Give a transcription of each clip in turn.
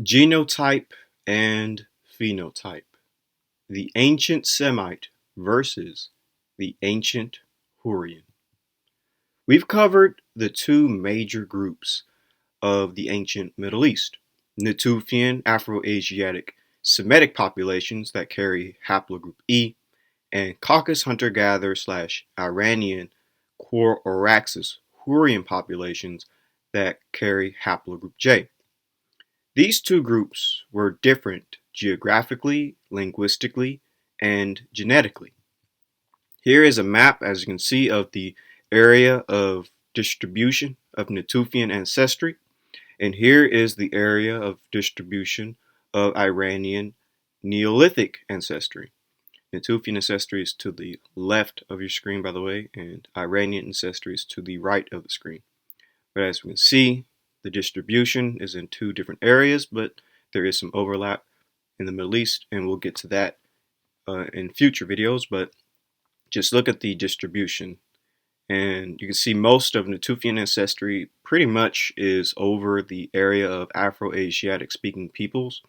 Genotype and phenotype. The ancient Semite versus the ancient Hurrian. We've covered the two major groups of the ancient Middle East: Natufian Afro-Asiatic Semitic populations that carry haplogroup E, and Caucasus hunter-gatherer / Iranian Oraxis Hurrian populations that carry haplogroup J. These two groups were different geographically, linguistically, and genetically. Here is a map, as you can see, of the area of distribution of Natufian ancestry, and here is the area of distribution of Iranian Neolithic ancestry. Natufian ancestry is to the left of your screen, by the way, and Iranian ancestry is to the right of the screen. But as we can see, the distribution is in two different areas, but there is some overlap in the Middle East, and we'll get to that in future videos. But just look at the distribution, and you can see most of Natufian ancestry pretty much is over the area of Afro-Asiatic speaking peoples,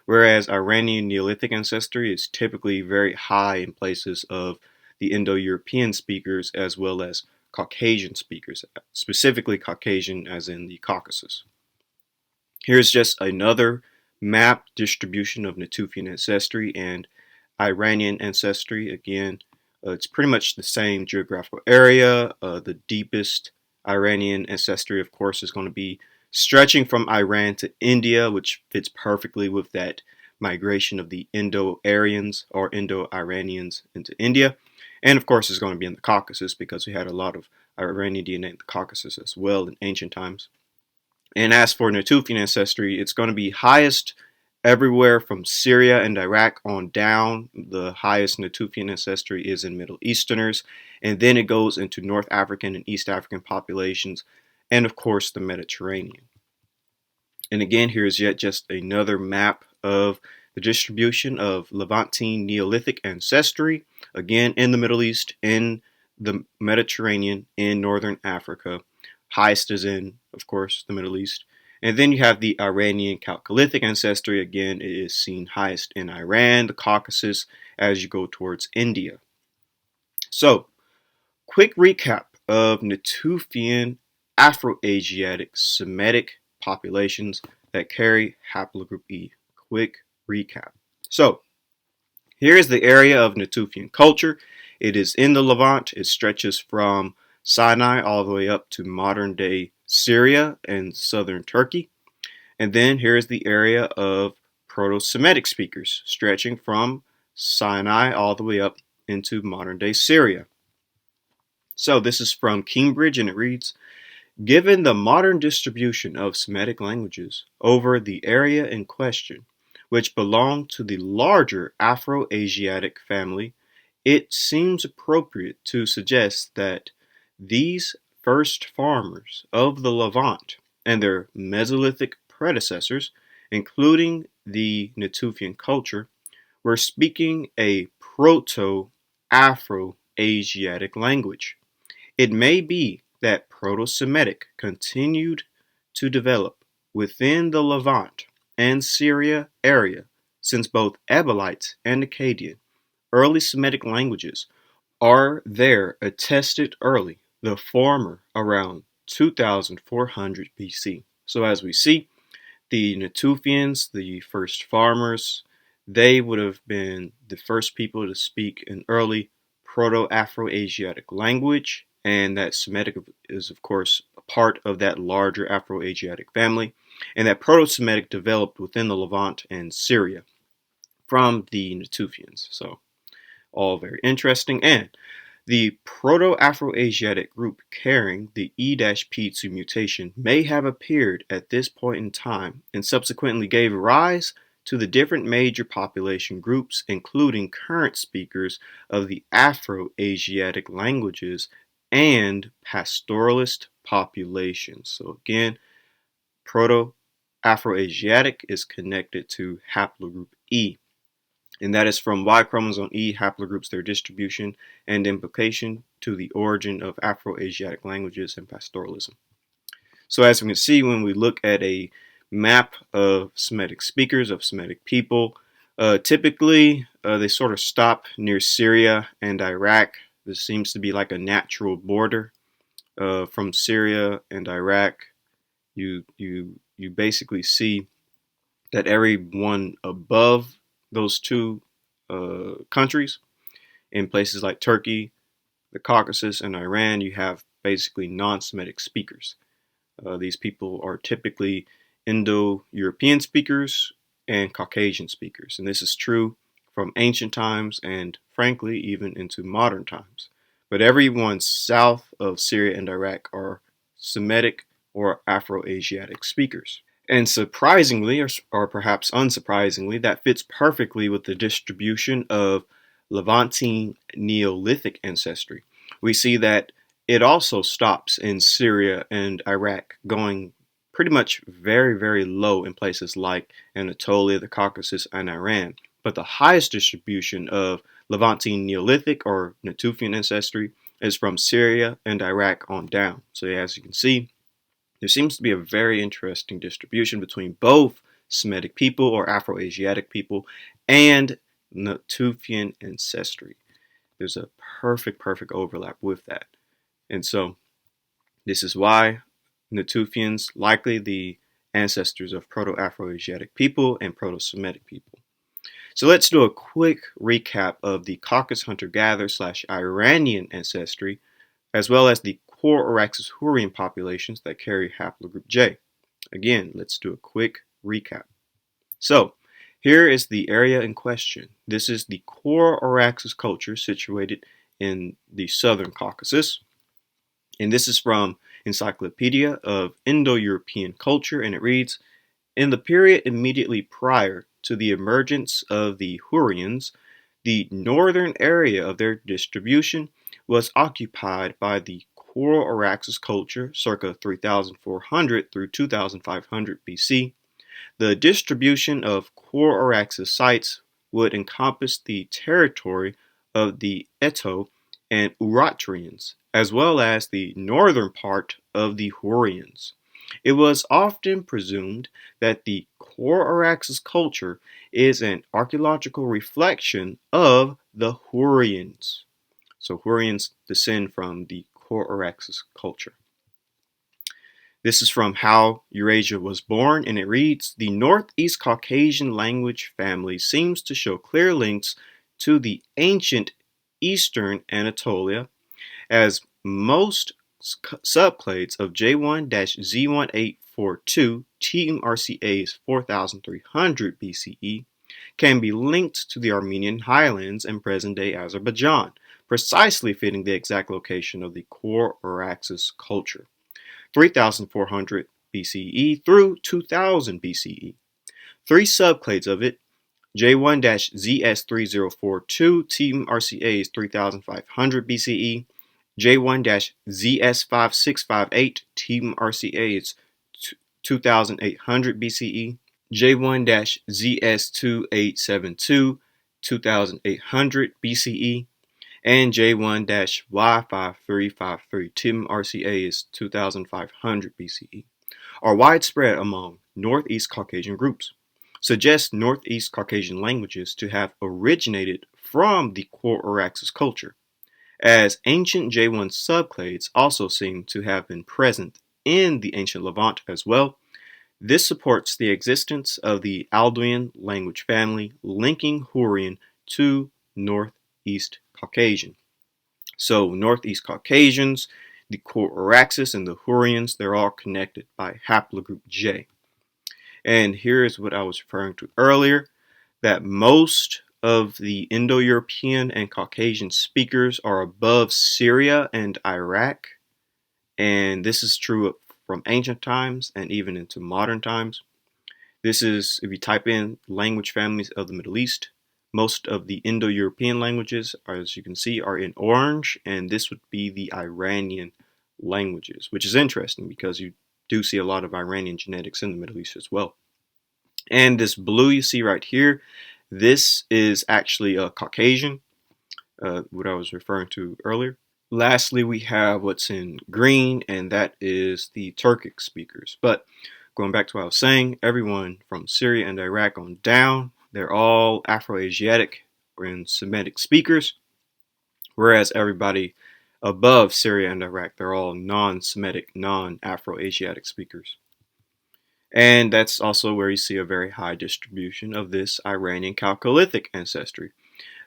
whereas Iranian Neolithic ancestry is typically very high in places of the Indo-European speakers as well as Caucasian speakers, specifically Caucasian as in the Caucasus. Here's just another map distribution of Natufian ancestry and Iranian ancestry. Again, it's pretty much the same geographical area. The deepest Iranian ancestry, of course, is going to be stretching from Iran to India, which fits perfectly with that migration of the Indo-Aryans or Indo-Iranians into India. And of course, it's going to be in the Caucasus because we had a lot of Iranian DNA in the Caucasus as well in ancient times. And as for Natufian ancestry, it's going to be highest everywhere from Syria and Iraq on down. The highest Natufian ancestry is in Middle Easterners, and then it goes into North African and East African populations, and of course the Mediterranean. And again, here's yet just another map of the distribution of Levantine Neolithic ancestry, again in the Middle East, in the Mediterranean, in Northern Africa. Highest is in, of course, the Middle East. And then you have the Iranian Chalcolithic ancestry. Again, it is seen highest in Iran, the Caucasus, as you go towards India. So, quick recap of Natufian Afro-Asiatic Semitic populations that carry haplogroup E. Quick recap. So, here is the area of Natufian culture. It is in the Levant. It stretches from Sinai all the way up to modern-day Syria and southern Turkey. And then here is the area of Proto-Semitic speakers, stretching from Sinai all the way up into modern-day Syria. So this is from Cambridge, and it reads, given the modern distribution of Semitic languages over the area in question, which belong to the larger Afro-Asiatic family, it seems appropriate to suggest that these first farmers of the Levant and their Mesolithic predecessors, including the Natufian culture, were speaking a Proto-Afro-Asiatic language. It may be that Proto-Semitic continued to develop within the Levant and Syria area, since both Ebolites and Akkadian, early Semitic languages, are there attested early, the former around 2400 BC. So as we see, the Natufians, the first farmers, they would have been the first people to speak an early Proto-Afro-Asiatic language, and that Semitic is, of course, a part of that larger Afro-Asiatic family, and that Proto-Semitic developed within the Levant and Syria from the Natufians. So, all very interesting. And the Proto-Afro-Asiatic group carrying the E-P2 mutation may have appeared at this point in time and subsequently gave rise to the different major population groups, including current speakers of the Afro-Asiatic languages and pastoralist populations. So again, Proto-Afro-Asiatic is connected to haplogroup E. And that is from Y chromosome E haplogroups, their distribution and implication to the origin of Afro-Asiatic languages and pastoralism. So as we can see, when we look at a map of Semitic speakers, of Semitic people. Typically, they sort of stop near Syria and Iraq. This seems to be like a natural border from Syria and Iraq. You basically see that everyone above those two countries, in places like Turkey, the Caucasus, and Iran, you have basically non-Semitic speakers. These people are typically Indo-European speakers and Caucasian speakers, and this is true from ancient times and, frankly, even into modern times. But everyone south of Syria and Iraq are Semitic or Afro-Asiatic speakers. And surprisingly, or perhaps unsurprisingly, that fits perfectly with the distribution of Levantine Neolithic ancestry. We see that it also stops in Syria and Iraq, going pretty much very, very low in places like Anatolia, the Caucasus, and Iran. But the highest distribution of Levantine Neolithic or Natufian ancestry is from Syria and Iraq on down. So as you can see, there seems to be a very interesting distribution between both Semitic people or Afro-Asiatic people and Natufian ancestry. There's a perfect overlap with that. And so this is why Natufians likely the ancestors of Proto-Afro-Asiatic people and Proto-Semitic people. So let's do a quick recap of the Caucasus hunter-gatherer / Iranian ancestry, as well as the core Araxes Hurrian populations that carry haplogroup J. Again, let's do a quick recap. So, here is the area in question. This is the core Araxes culture situated in the southern Caucasus. And this is from Encyclopedia of Indo-European Culture, and it reads, in the period immediately prior to the emergence of the Hurrians, the northern area of their distribution was occupied by the core Araxes culture circa 3400 through 2500 BC. The distribution of core Araxes sites would encompass the territory of the Eto and Uratrians, as well as the northern part of the Hurrians. It was often presumed that the core Araxes culture is an archaeological reflection of the Hurrians. So Hurrians descend from the core Araxes culture. This is from How Eurasia Was Born, and it reads, the Northeast Caucasian language family seems to show clear links to the ancient Eastern Anatolia, as most subclades of J1-Z1842 TMRCA's 4300 BCE can be linked to the Armenian highlands and present-day Azerbaijan, precisely fitting the exact location of the core Araxes culture, 3400 BCE through 2000 BCE. Three subclades of it, J1-ZS3042 TMRCA's 3500 BCE, J1-ZS5658 TMRCA's 2800 BCE, J1-ZS2872 2800 BCE, and J1-Y5353 TMRCA is 2500 BCE, are widespread among Northeast Caucasian groups, suggest Northeast Caucasian languages to have originated from the core Araxes culture, as ancient J1 subclades also seem to have been present in the ancient Levant as well. This supports the existence of the Alduin language family linking Hurrian to Northeast Caucasian. So Northeast Caucasians, the core Araxes, and the Hurrians, they're all connected by haplogroup J. And here is what I was referring to earlier, that most of the Indo-European and Caucasian speakers are above Syria and Iraq. And this is true from ancient times and even into modern times. This is, if you type in language families of the Middle East, most of the Indo-European languages, as you can see, are in orange, and this would be the Iranian languages, which is interesting because you do see a lot of Iranian genetics in the Middle East as well. And this blue you see right here, this is actually a Caucasian, what I was referring to earlier. Lastly, we have what's in green, and that is the Turkic speakers. But going back to what I was saying, everyone from Syria and Iraq on down, they're all Afro-Asiatic and Semitic speakers, whereas everybody above Syria and Iraq, they're all non-Semitic, non-Afro-Asiatic speakers. And that's also where you see a very high distribution of this Iranian Chalcolithic ancestry.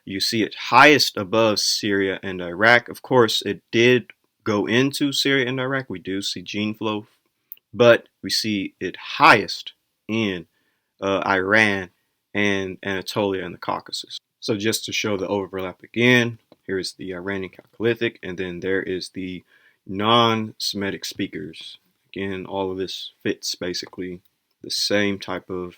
You see it highest above Syria and Iraq. Of course, it did go into Syria and Iraq. We do see gene flow, but we see it highest in Iran and Anatolia and the Caucasus. So just to show the overlap again, here's the Iranian Chalcolithic, and then there is the non-Semitic speakers. Again, all of this fits basically the same type of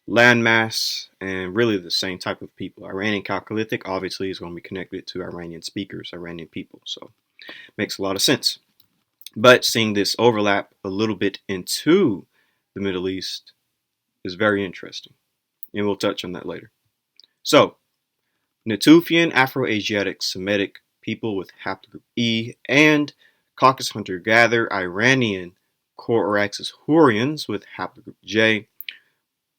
landmass and really the same type of people. Iranian Chalcolithic obviously is going to be connected to Iranian speakers, Iranian people, so makes a lot of sense. But seeing this overlap a little bit into the Middle East is very interesting, and we'll touch on that later. So, Natufian Afro-Asiatic Semitic people with haplogroup E and Caucasus hunter-gatherer Iranian Coraxus Hurrians with haplogroup J.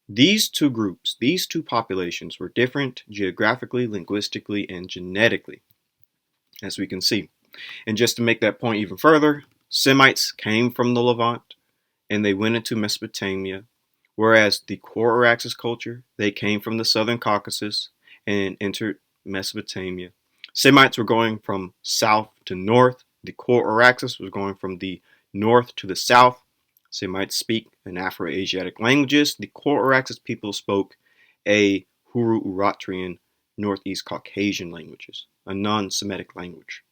These two groups, these two populations were different geographically, linguistically, and genetically, as we can see. And just to make that point even further, Semites came from the Levant and they went into Mesopotamia, whereas the Coraxus culture, they came from the southern Caucasus and entered Mesopotamia. Semites were going from south to north. The Coraxus was going from the north to the south. Semites speak in Afro-Asiatic languages. The Coraxus people spoke a Hurro-Uratrian Northeast Caucasian languages, a non-Semitic language.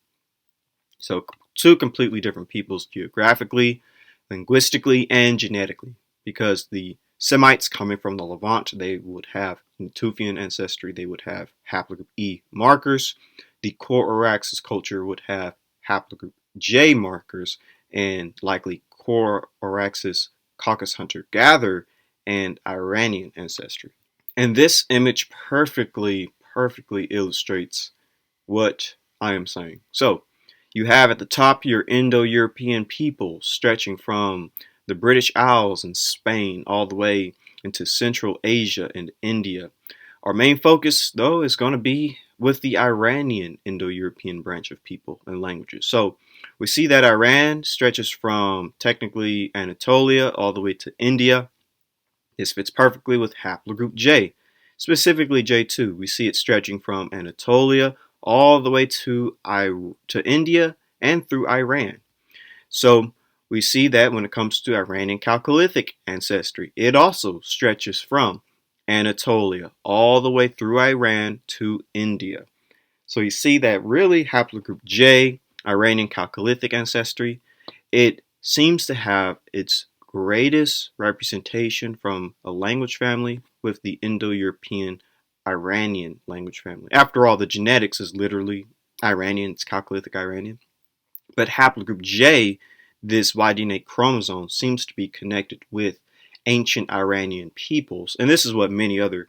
So two completely different peoples geographically, linguistically, and genetically, because the Semites coming from the Levant, they would have Natufian ancestry, they would have haplogroup E markers. The Coraxus culture would have haplogroup J markers and likely Coraxus Caucasus hunter-gatherer and Iranian ancestry. And this image perfectly illustrates what I am saying. So you have at the top your Indo-European people stretching from the British Isles and Spain all the way into Central Asia and India. Our main focus, though, is going to be with the Iranian Indo-European branch of people and languages. So we see that Iran stretches from technically Anatolia all the way to India. This fits perfectly with haplogroup J, specifically J2. We see it stretching from Anatolia all the way to India and through Iran. So we see that when it comes to Iranian Chalcolithic ancestry, it also stretches from Anatolia all the way through Iran to India. So you see that really haplogroup J, Iranian Chalcolithic ancestry, it seems to have its greatest representation from a language family with the Indo-European Iranian language family. After all, the genetics is literally Iranian, it's Chalcolithic Iranian. But haplogroup J, this Y-DNA chromosome, seems to be connected with ancient Iranian peoples. And this is what many other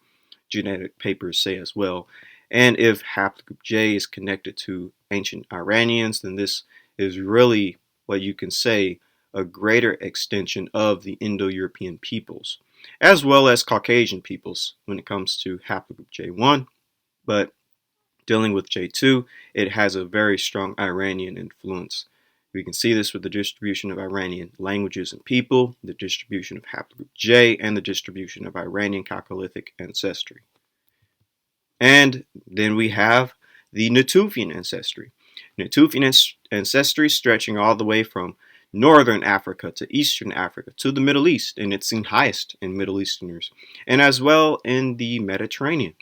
genetic papers say as well. And if haplogroup J is connected to ancient Iranians, then this is really what you can say a greater extension of the Indo-European peoples, as well as Caucasian peoples when it comes to haplogroup J1. But dealing with J2, it has a very strong Iranian influence. We can see this with the distribution of Iranian languages and people, the distribution of haplogroup J, and the distribution of Iranian Chalcolithic ancestry. And then we have the Natufian ancestry. Natufian ancestry stretching all the way from northern Africa to eastern Africa to the Middle East, and it's seen highest in Middle Easterners, and as well in the Mediterranean.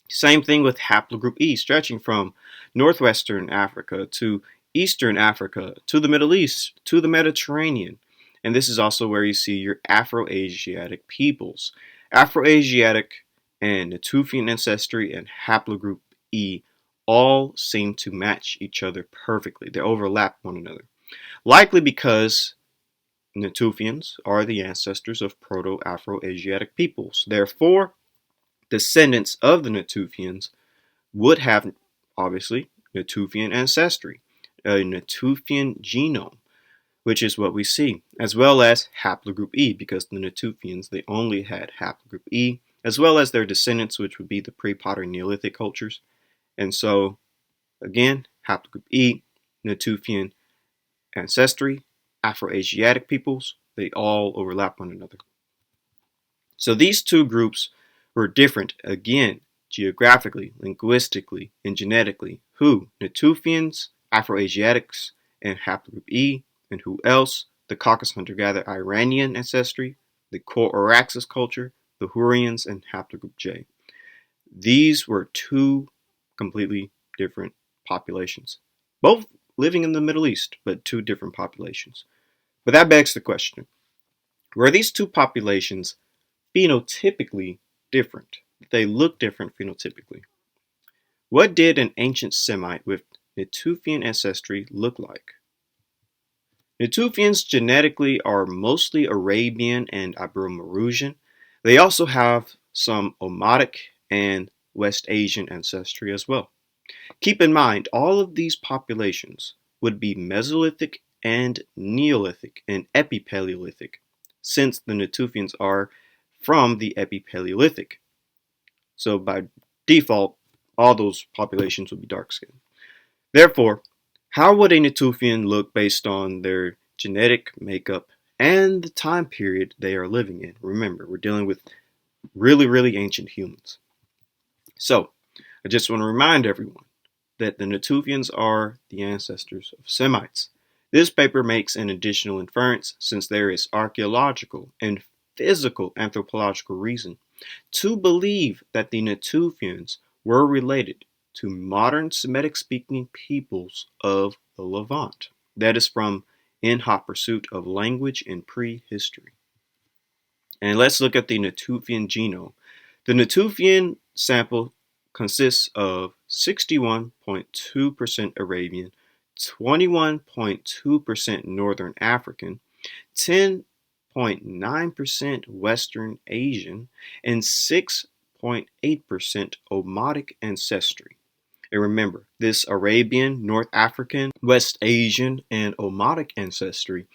Same thing with haplogroup E, stretching from northwestern Africa to eastern Africa to the Middle East to the Mediterranean. And this is also where you see your Afro-Asiatic peoples. Afro-Asiatic and Natufian ancestry and haplogroup E all seem to match each other perfectly. They overlap one another. Likely because Natufians are the ancestors of Proto-Afro-Asiatic peoples. Therefore, descendants of the Natufians would have, obviously, Natufian ancestry, a Natufian genome. which is what we see, as well as haplogroup E, because the Natufians, they only had haplogroup E, as well as their descendants, which would be the pre-Pottery Neolithic cultures. And so, again, haplogroup E, Natufian ancestry, Afroasiatic peoples, they all overlap one another. So these two groups were different, again, geographically, linguistically, and genetically. Who? Natufians, Afroasiatics, and haplogroup E. And who else? The Caucasus hunter-gatherer Iranian ancestry, the Core-Araxes culture, the Hurrians, and haplogroup J. These were two completely different populations, both living in the Middle East, but two different populations. But that begs the question, were these two populations phenotypically different? They look different phenotypically. What did an ancient Semite with Natufian ancestry look like? Natufians genetically are mostly Arabian and Ibero-Mauritian. They also have some Omotic and West Asian ancestry as well. Keep in mind, all of these populations would be Mesolithic and Neolithic and Epipaleolithic, since the Natufians are from the Epipaleolithic. So by default, all those populations would be dark skinned. Therefore, how would a Natufian look based on their genetic makeup and the time period they are living in? Remember, we're dealing with really ancient humans. So, I just want to remind everyone that the Natufians are the ancestors of Semites. This paper makes an additional inference since there is archaeological and physical anthropological reason to believe that the Natufians were related to modern Semitic-speaking peoples of the Levant. That is from In Hot Pursuit of Language in Prehistory. And let's look at the Natufian genome. The Natufian sample consists of 61.2% Arabian, 21.2% Northern African, 10.9% Western Asian, and 6.8% Omotic ancestry. And remember, this Arabian, North African, West Asian, and Omotic ancestry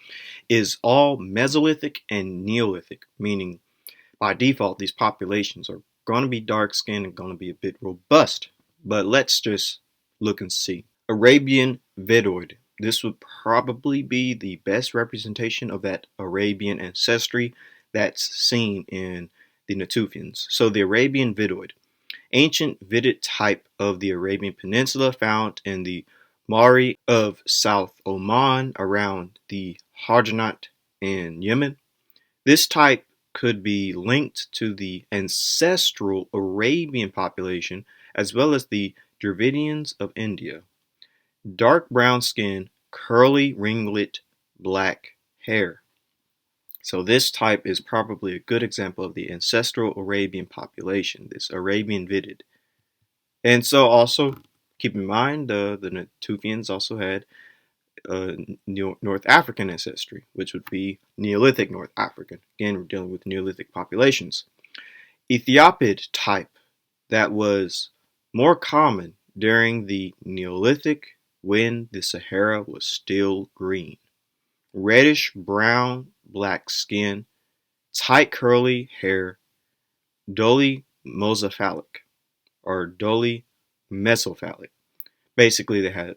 is all Mesolithic and Neolithic, meaning by default, these populations are going to be dark skinned and going to be a bit robust. But let's just look and see. Arabian Vidoid. This would probably be the best representation of that Arabian ancestry that's seen in the Natufians. So the Arabian Vidoid, ancient Vidit type of the Arabian Peninsula found in the Mari of South Oman around the Hadranat in Yemen. This type could be linked to the ancestral Arabian population as well as the Dravidians of India. Dark brown skin, curly ringlet, black hair. So this type is probably a good example of the ancestral Arabian population, this Arabian Vidid. And so also keep in mind the Natufians also had North African ancestry, which would be Neolithic North African. Again, we're dealing with Neolithic populations. Ethiopid type that was more common during the Neolithic when the Sahara was still green. Reddish brown, black skin, tight curly hair, dully mosophilic or dully mesophilic. Basically, they had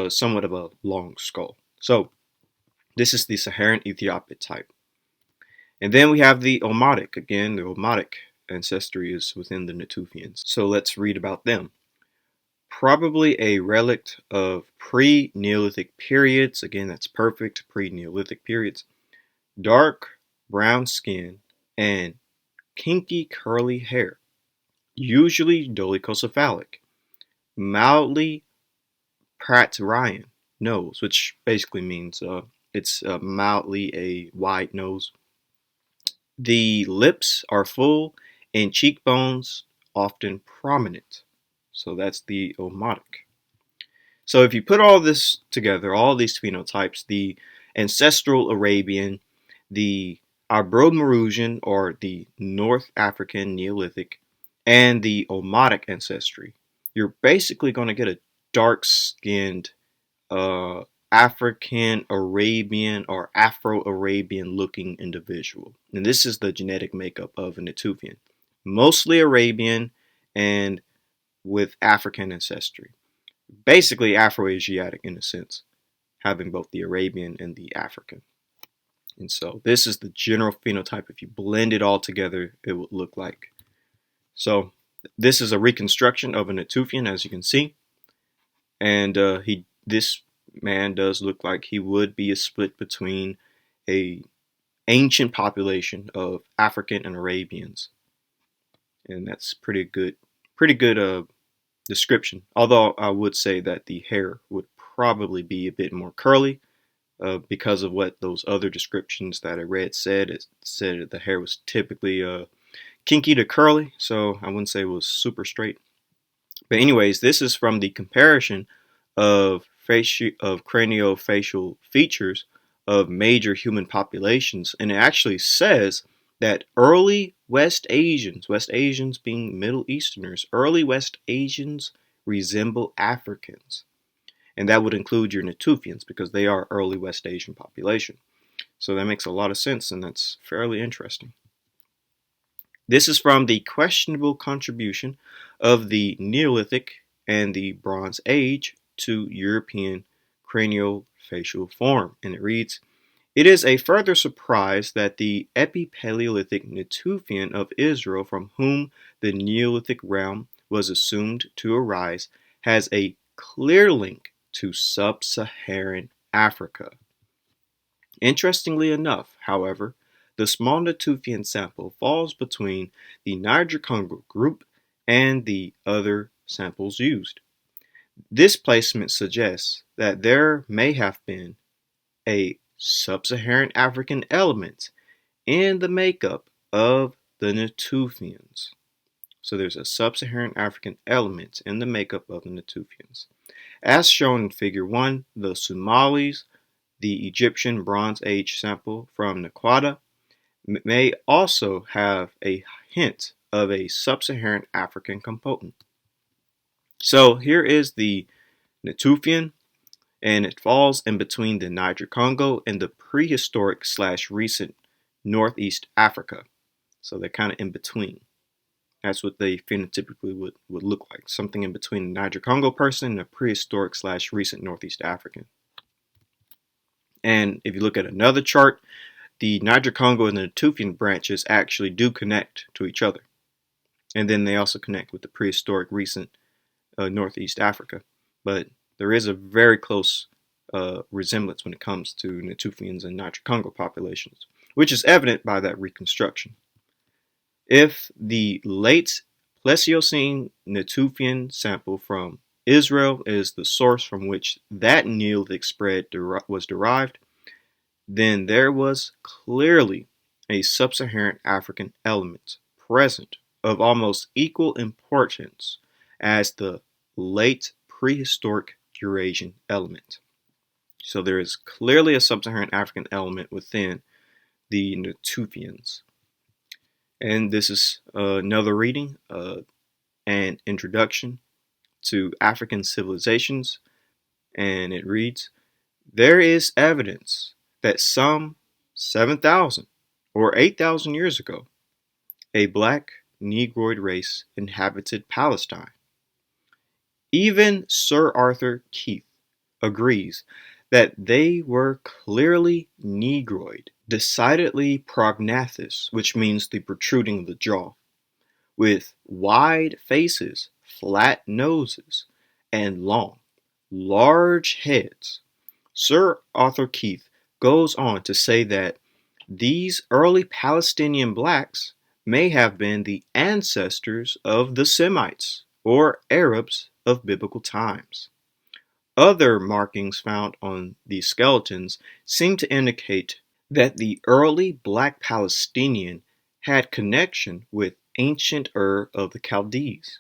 somewhat of a long skull. So this is the Saharan Ethiopid type. And then we have the Omotic. Again, the Omotic ancestry is within the Natufians. So let's read about them. Probably a relic of pre-Neolithic periods. Again, that's perfect, pre-Neolithic periods. Dark brown skin and kinky curly hair. Usually dolichocephalic. Mildly Pratt-Ryan nose, which basically means it's mildly a wide nose. The lips are full and cheekbones often prominent. So that's the Omotic. So if you put all this together, all these phenotypes, the ancestral Arabian, the Ibero-Mauritian or the North African Neolithic, and the Omotic ancestry, you're basically going to get a dark-skinned African Arabian or Afro-Arabian looking individual. And this is the genetic makeup of a Natufian. Mostly Arabian and with African ancestry. Basically Afro-Asiatic in a sense, having both the Arabian and the African. And so this is the general phenotype. If you blend it all together, it would look like. So this is a reconstruction of a Natufian, as you can see. And this man does look like he would be a split between a ancient population of African and Arabians. And that's pretty good description. Although I would say that the hair would probably be a bit more curly because of what those other descriptions that I read said. It said the hair was typically kinky to curly, so I wouldn't say it was super straight. But anyways, this is from the comparison of craniofacial features of major human populations, and it actually says that early West Asians being Middle Easterners, early West Asians resemble Africans. And that would include your Natufians because they are early West Asian population. So that makes a lot of sense, and that's fairly interesting. This is from the questionable contribution of the Neolithic and the Bronze Age to European craniofacial form, and it reads, "It is a further surprise that the Epipaleolithic Natufian of Israel, from whom the Neolithic realm was assumed to arise, has a clear link to sub-Saharan Africa." Interestingly enough, however, the small Natufian sample falls between the Niger-Congo group and the other samples used. This placement suggests that there may have been a sub-Saharan African element in the makeup of the Natufians. So there's a sub-Saharan African element in the makeup of the Natufians. As shown in Figure 1, the Somalis, the Egyptian Bronze Age sample from Naquata, may also have a hint of a sub-Saharan African component. So here is the Natufian, and it falls in between the Niger-Congo and the prehistoric/recent Northeast Africa. So they're kind of in between. That's what they phenotypically would look like. Something in between the Niger-Congo person and a prehistoric/recent Northeast African. And if you look at another chart, the Niger-Congo and the Natufian branches actually do connect to each other. And then they also connect with the prehistoric recent Northeast Africa. But there is a very close resemblance when it comes to Natufians and Niger-Congo populations, which is evident by that reconstruction. If the late Pleistocene Natufian sample from Israel is the source from which that Neolithic spread was derived, then there was clearly a sub-Saharan African element present of almost equal importance as the late prehistoric Eurasian element. So there is clearly a sub-Saharan African element within the Natufians. And this is another reading, an introduction to African civilizations, and it reads, "There is evidence that some 7,000 or 8,000 years ago, a black Negroid race inhabited Palestine. Even Sir Arthur Keith agrees that they were clearly Negroid, decidedly prognathous, which means the protruding of the jaw, with wide faces, flat noses, and long, large heads." Sir Arthur Keith goes on to say that these early Palestinian blacks may have been the ancestors of the Semites or Arabs of biblical times. Other markings found on these skeletons seem to indicate that the early black Palestinian had connection with ancient Ur of the Chaldees.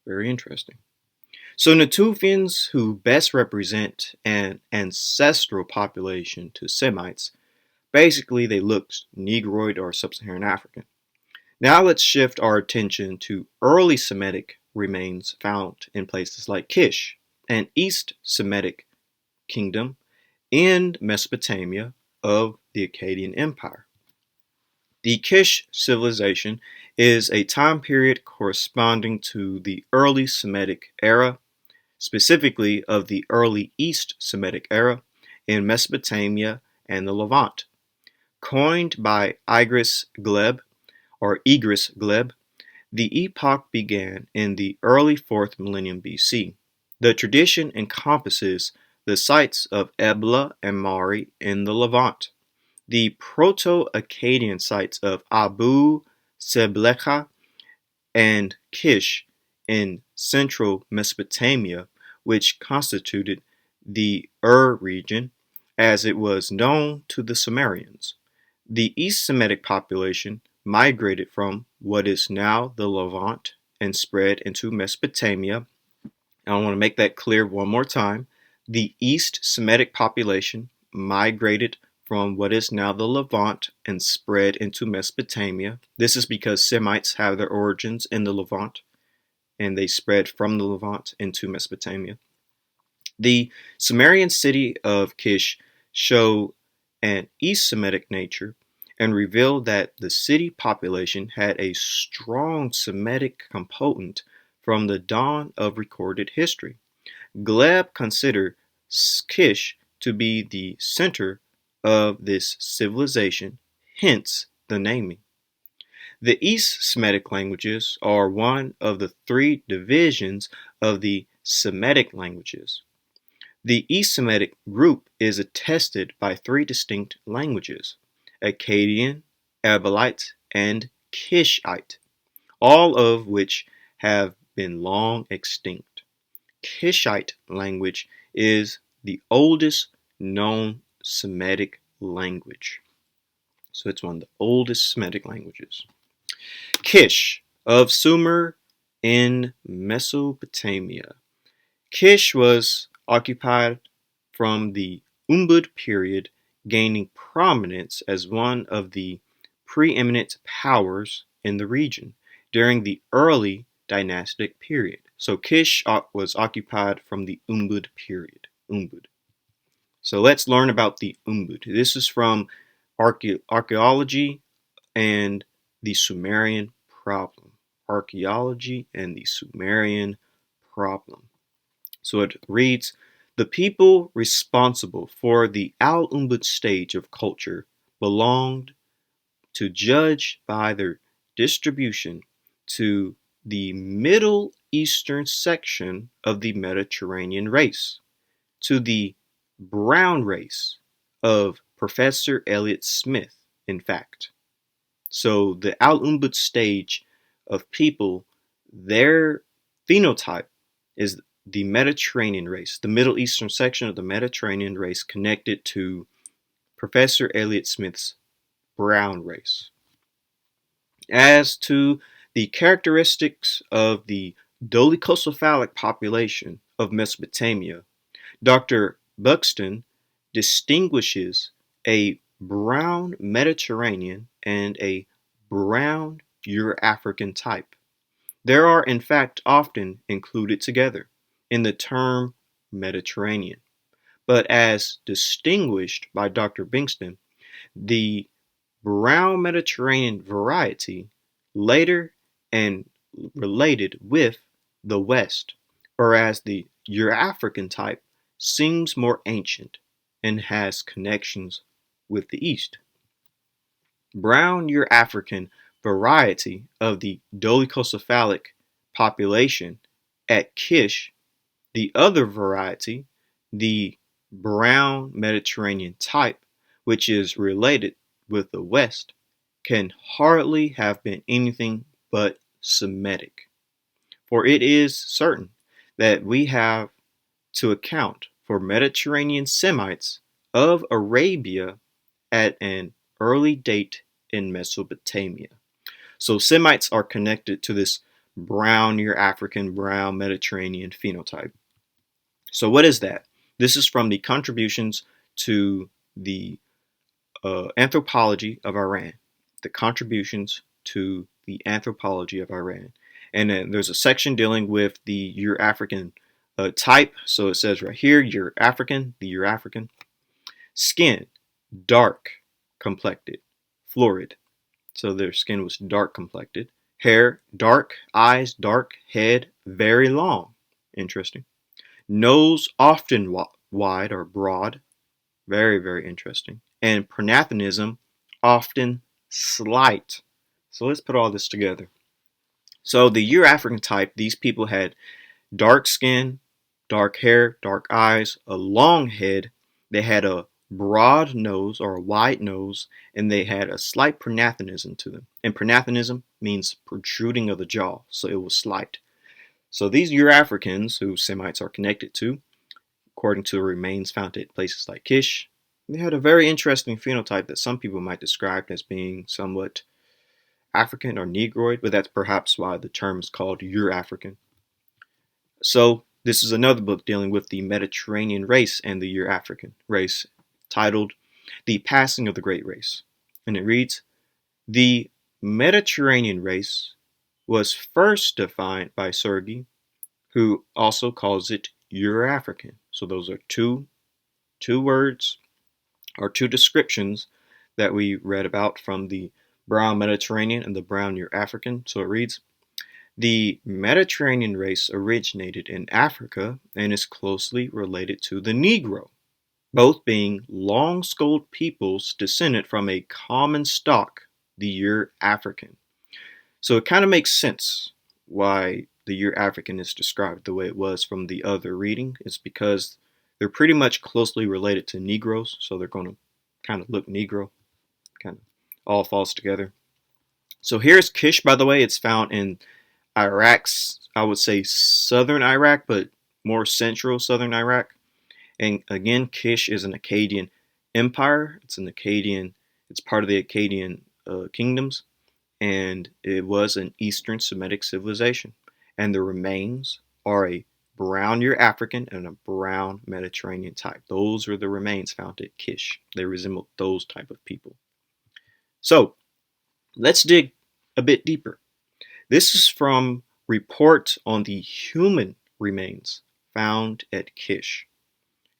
Very interesting. So Natufians, who best represent an ancestral population to Semites, basically they looked Negroid or Sub-Saharan African. Now let's shift our attention to early Semitic remains found in places like Kish, an East Semitic kingdom, in Mesopotamia of the Akkadian Empire. The Kish civilization is a time period corresponding to the early Semitic era, specifically of the early East Semitic era in Mesopotamia and the Levant. Coined by Igris Gleb, the epoch began in the early 4th millennium BC. The tradition encompasses the sites of Ebla and Mari in the Levant, the Proto-Akkadian sites of Abu Seblecha and Kish in central Mesopotamia, which constituted the region as it was known to the Sumerians. The East Semitic population migrated from what is now the Levant and spread into Mesopotamia. I want to make that clear one more time. The East Semitic population migrated from what is now the Levant and spread into Mesopotamia. This is because Semites have their origins in the Levant, and they spread from the Levant into Mesopotamia. The Sumerian city of Kish show an East Semitic nature and reveal that the city population had a strong Semitic component from the dawn of recorded history. Gleb considered Kish to be the center of this civilization, hence the naming. The East Semitic languages are one of the 3 divisions of the Semitic languages. The East Semitic group is attested by 3 distinct languages: Akkadian, Ebelite, and Kishite, all of which have been long extinct. Kishite language is the oldest known Semitic language. So it's one of the oldest Semitic languages. Kish of Sumer in Mesopotamia. Kish was occupied from the Umbud period, gaining prominence as one of the preeminent powers in the region during the early dynastic period. So Kish was occupied from the Umbud period. Umbud. So let's learn about the Umbud. This is from archaeology and the Sumerian problem. Archaeology and the Sumerian problem. So it reads, the people responsible for the Al-Umbud stage of culture belonged, to judge by their distribution, to the Middle Eastern section of the Mediterranean race, to the brown race of Professor Elliot Smith, in fact. So the Al-Umbud stage of people, their phenotype is the Mediterranean race, the Middle Eastern section of the Mediterranean race connected to Professor Elliot Smith's brown race. As to the characteristics of the dolichocephalic population of Mesopotamia, Dr. Buxton distinguishes a brown Mediterranean and a brown Euro-African type. They are in fact often included together in the term Mediterranean, but as distinguished by Dr. Buxton, the brown Mediterranean variety later and related with the West, whereas the Euro-African type seems more ancient and has connections with the East. Brown Euro-African variety of the dolichocephalic population at Kish, the other variety, the brown Mediterranean type, which is related with the West, can hardly have been anything but Semitic. For it is certain that we have to account for Mediterranean Semites of Arabia at an early date in Mesopotamia. So Semites are connected to this brown Euro-African, brown Mediterranean phenotype. So what is that? This is from the contributions to the anthropology of Iran. The contributions to the anthropology of Iran. And then there's a section dealing with the Euro-African type. So it says right here, the Euro-African. Skin, dark complected, florid. So their skin was dark complected. Hair, dark. Eyes, dark. Head, very long. Interesting. Nose, often wide or broad. Very, very interesting. And prognathism, often slight. So let's put all this together. So the Euro-African type, these people had dark skin, dark hair, dark eyes, a long head. They had a broad nose or a wide nose, and they had a slight prognathism to them. And prognathism means protruding of the jaw, so it was slight. So these Euro-Africans, who Semites are connected to, according to remains found at places like Kish, they had a very interesting phenotype that some people might describe as being somewhat African or Negroid, but that's perhaps why the term is called Euro-African. So this is another book dealing with the Mediterranean race and the Euro-African race, titled The Passing of the Great Race. And it reads, the Mediterranean race was first defined by Sergi, who also calls it Euro-African. So those are two words or two descriptions that we read about from the brown Mediterranean and the brown Euro-African. So it reads, the Mediterranean race originated in Africa and is closely related to the Negro, both being long-skulled peoples descended from a common stock, the Euro-African. So it kind of makes sense why the Euro-African is described the way it was from the other reading. It's because they're pretty much closely related to Negroes, so they're going to kind of look Negro, kind of all falls together. So here's Kish, by the way. It's found in Iraq's, I would say southern Iraq, but more central southern Iraq. And again, Kish is an Akkadian empire. It's part of the Akkadian kingdoms, and it was an Eastern Semitic civilization. And the remains are a brown Euro-African and a brown Mediterranean type. Those are the remains found at Kish. They resemble those type of people. So let's dig a bit deeper. This is from report on the human remains found at Kish,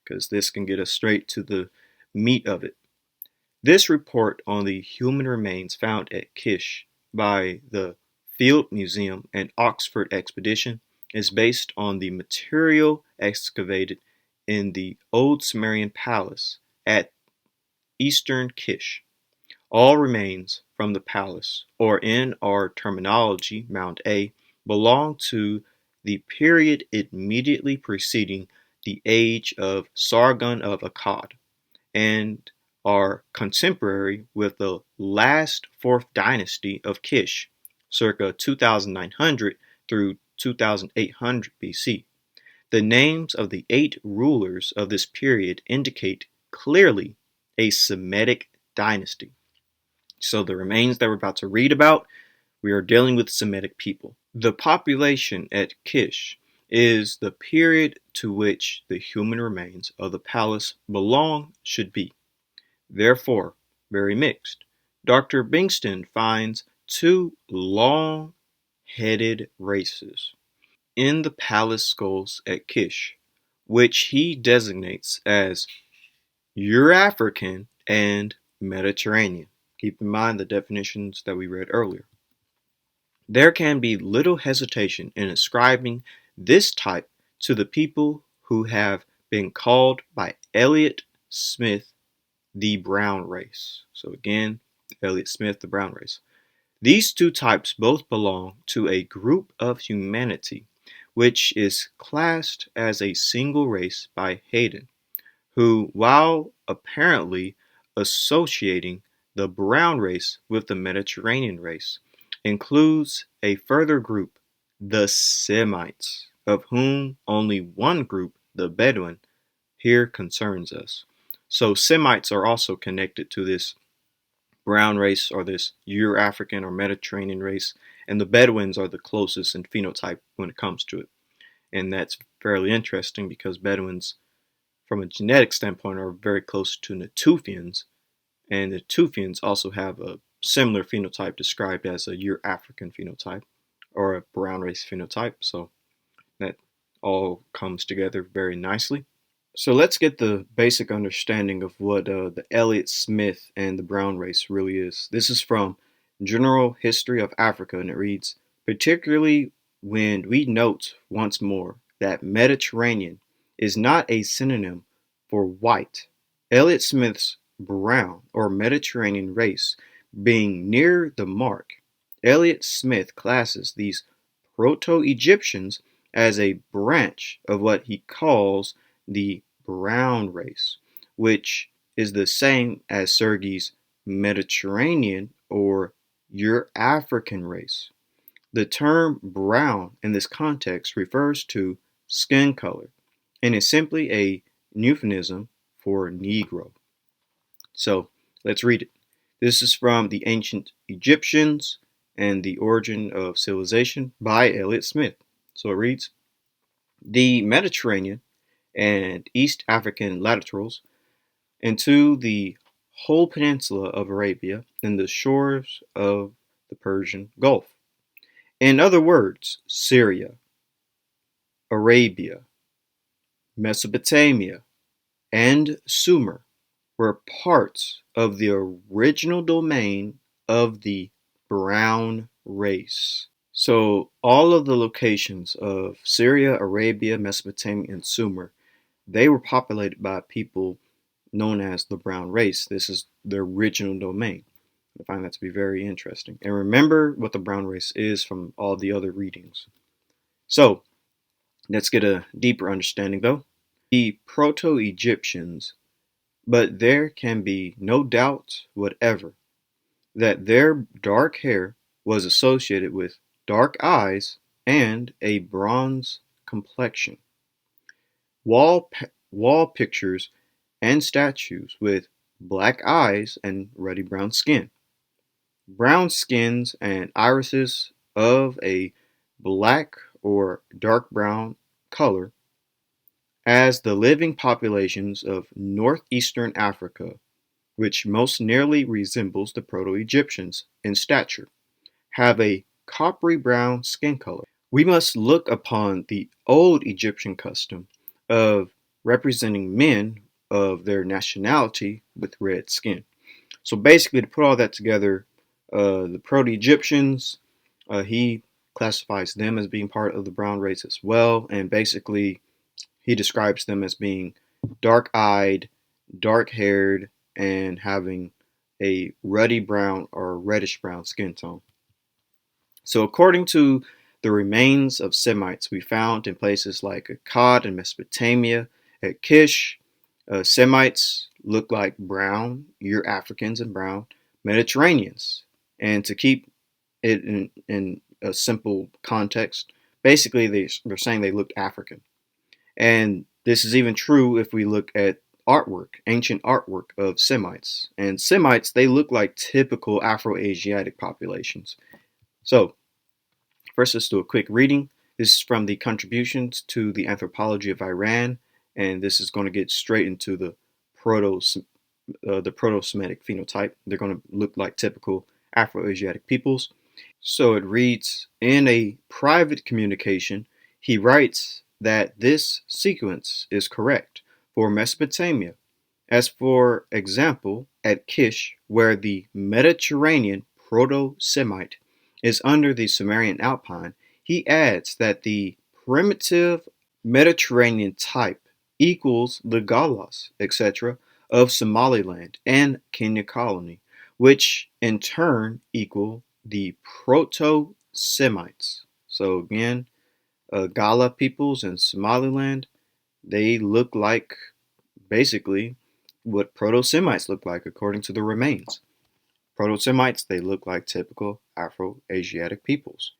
because this can get us straight to the meat of it. This report on the human remains found at Kish by the Field Museum and Oxford Expedition is based on the material excavated in the Old Sumerian Palace at Eastern Kish. All remains from the palace, or in our terminology, Mount A, belong to the period immediately preceding the age of Sargon of Akkad, and are contemporary with the last fourth dynasty of Kish, circa 2900 through 2800 BC. The names of the 8 rulers of this period indicate clearly a Semitic dynasty. So the remains that we're about to read about, we are dealing with Semitic people. The population at Kish is the period to which the human remains of the palace belong should be. Therefore, very mixed. Dr. Bingston finds 2 long-headed races in the palace skulls at Kish, which he designates as Euro-African and Mediterranean. Keep in mind the definitions that we read earlier. There can be little hesitation in ascribing this type to the people who have been called by Elliot Smith the brown race. So again, Elliot Smith, the brown race. These 2 types both belong to a group of humanity, which is classed as a single race by Hayden, who, while apparently associating the brown race with the Mediterranean race, includes a further group, the Semites, of whom only one group, the Bedouin, here concerns us. So Semites are also connected to this brown race or this Euro-African or Mediterranean race, and the Bedouins are the closest in phenotype when it comes to it. And that's fairly interesting because Bedouins, from a genetic standpoint, are very close to Natufians, and the Natufians also have a similar phenotype described as a Euro-African phenotype or a brown race phenotype. So that all comes together very nicely. So let's get the basic understanding of what the Elliott Smith and the brown race really is. This is from General History of Africa, and it reads, particularly when we note once more that Mediterranean is not a synonym for white. Elliott Smith's brown or Mediterranean race being near the mark, Elliott Smith classes these Proto-Egyptians as a branch of what he calls the brown race, which is the same as Sergei's Mediterranean or Euro-African race. The term brown in this context refers to skin color and is simply a euphemism for Negro. So let's read it. This is from The Ancient Egyptians and the Origin of Civilization by Elliott Smith. So it reads, the Mediterranean and East African littorals into the whole peninsula of Arabia and the shores of the Persian Gulf. In other words, Syria, Arabia, Mesopotamia, and Sumer were parts of the original domain of the brown race. So all of the locations of Syria, Arabia, Mesopotamia, and Sumer, they were populated by people known as the brown race. This is the original domain. I find that to be very interesting. And remember what the brown race is from all the other readings. So let's get a deeper understanding though. The Proto-Egyptians, but there can be no doubt whatever that their dark hair was associated with dark eyes and a bronze complexion. Wall pictures and statues with black eyes and ruddy brown skin. Brown skins and irises of a black or dark brown color as the living populations of northeastern Africa, which most nearly resembles the Proto-Egyptians in stature, have a coppery brown skin color. We must look upon the old Egyptian custom of representing men of their nationality with red skin. So basically, to put all that together, the Proto-Egyptians, he classifies them as being part of the brown race as well, and basically he describes them as being dark-eyed, dark-haired, and having a ruddy brown or reddish brown skin tone. So according to the remains of Semites we found in places like Akkad in Mesopotamia, at Kish, Semites look like brown, Euro-Africans and brown Mediterraneans. And to keep it in a simple context, basically they're saying they looked African. And this is even true if we look at artwork, ancient artwork of Semites. And Semites, they look like typical Afro-Asiatic populations. So first, let's do a quick reading. This is from the Contributions to the Anthropology of Iran, and this is going to get straight into the Proto-Semitic phenotype. They're going to look like typical Afro-Asiatic peoples. So it reads, in a private communication, he writes that this sequence is correct for Mesopotamia, as for example at Kish, where the Mediterranean Proto-Semite is under the Sumerian Alpine. He adds that the primitive Mediterranean type equals the Gallas, etc., of Somaliland and Kenya colony, which in turn equal the Proto-Semites. So again, Gala peoples in Somaliland, they look like basically what Proto-Semites look like according to the remains. Proto-Semites, they look like typical Afro-Asiatic peoples.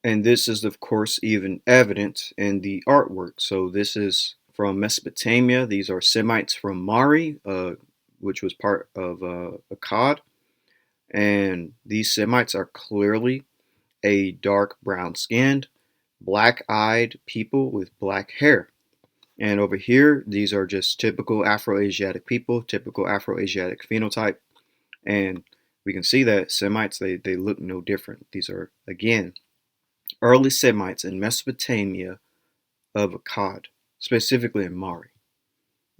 And this is, of course, even evident in the artwork. So this is from Mesopotamia. These are Semites from Mari, which was part of Akkad. And these Semites are clearly a dark brown skinned, black eyed people with black hair. And over here, these are just typical Afro-Asiatic people, typical Afro-Asiatic phenotype. And we can see that Semites, they look no different. These are, again, early Semites in Mesopotamia of Akkad, specifically in Mari.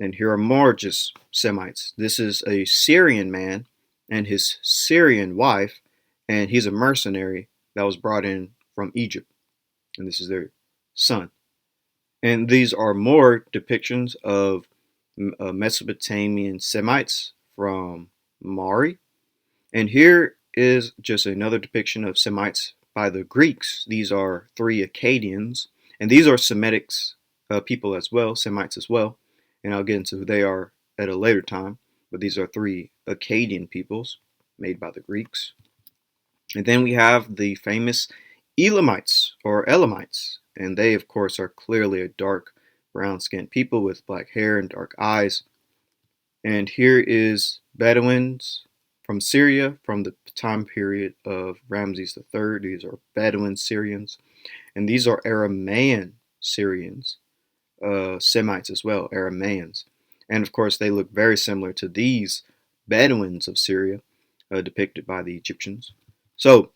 And here are more just Semites. This is a Syrian man and his Syrian wife, and he's a mercenary that was brought in from Egypt. And this is their son. And these are more depictions of Mesopotamian Semites from Mari. And here is just another depiction of Semites by the Greeks. These are three Akkadians, and these are Semitics people as well, Semites as well. And I'll get into who they are at a later time. But these are three Akkadian peoples made by the Greeks. And then we have the famous Elamites or Elamites. And they, of course, are clearly a dark brown skinned people with black hair and dark eyes. And here is Bedouins from Syria from the time period of Ramses III. These are Bedouin Syrians. And these are Aramaean Syrians, Semites as well, Aramaeans. And of course, they look very similar to these Bedouins of Syria depicted by the Egyptians. So,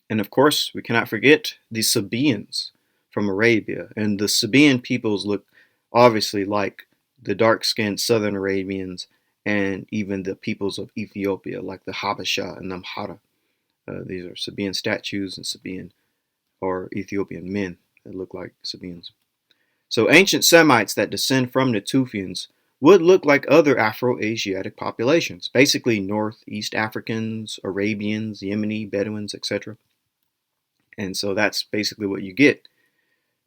and of course, we cannot forget the Sabaeans from Arabia. And the Sabaean peoples look obviously like the dark-skinned southern Arabians and even the peoples of Ethiopia, like the Habasha and Amhara. These are Sabaean statues and Sabaean or Ethiopian men that look like Sabaeans. So ancient Semites that descend from Natufians would look like other Afro-Asiatic populations, basically Northeast Africans, Arabians, Yemeni, Bedouins, etc. And so that's basically what you get.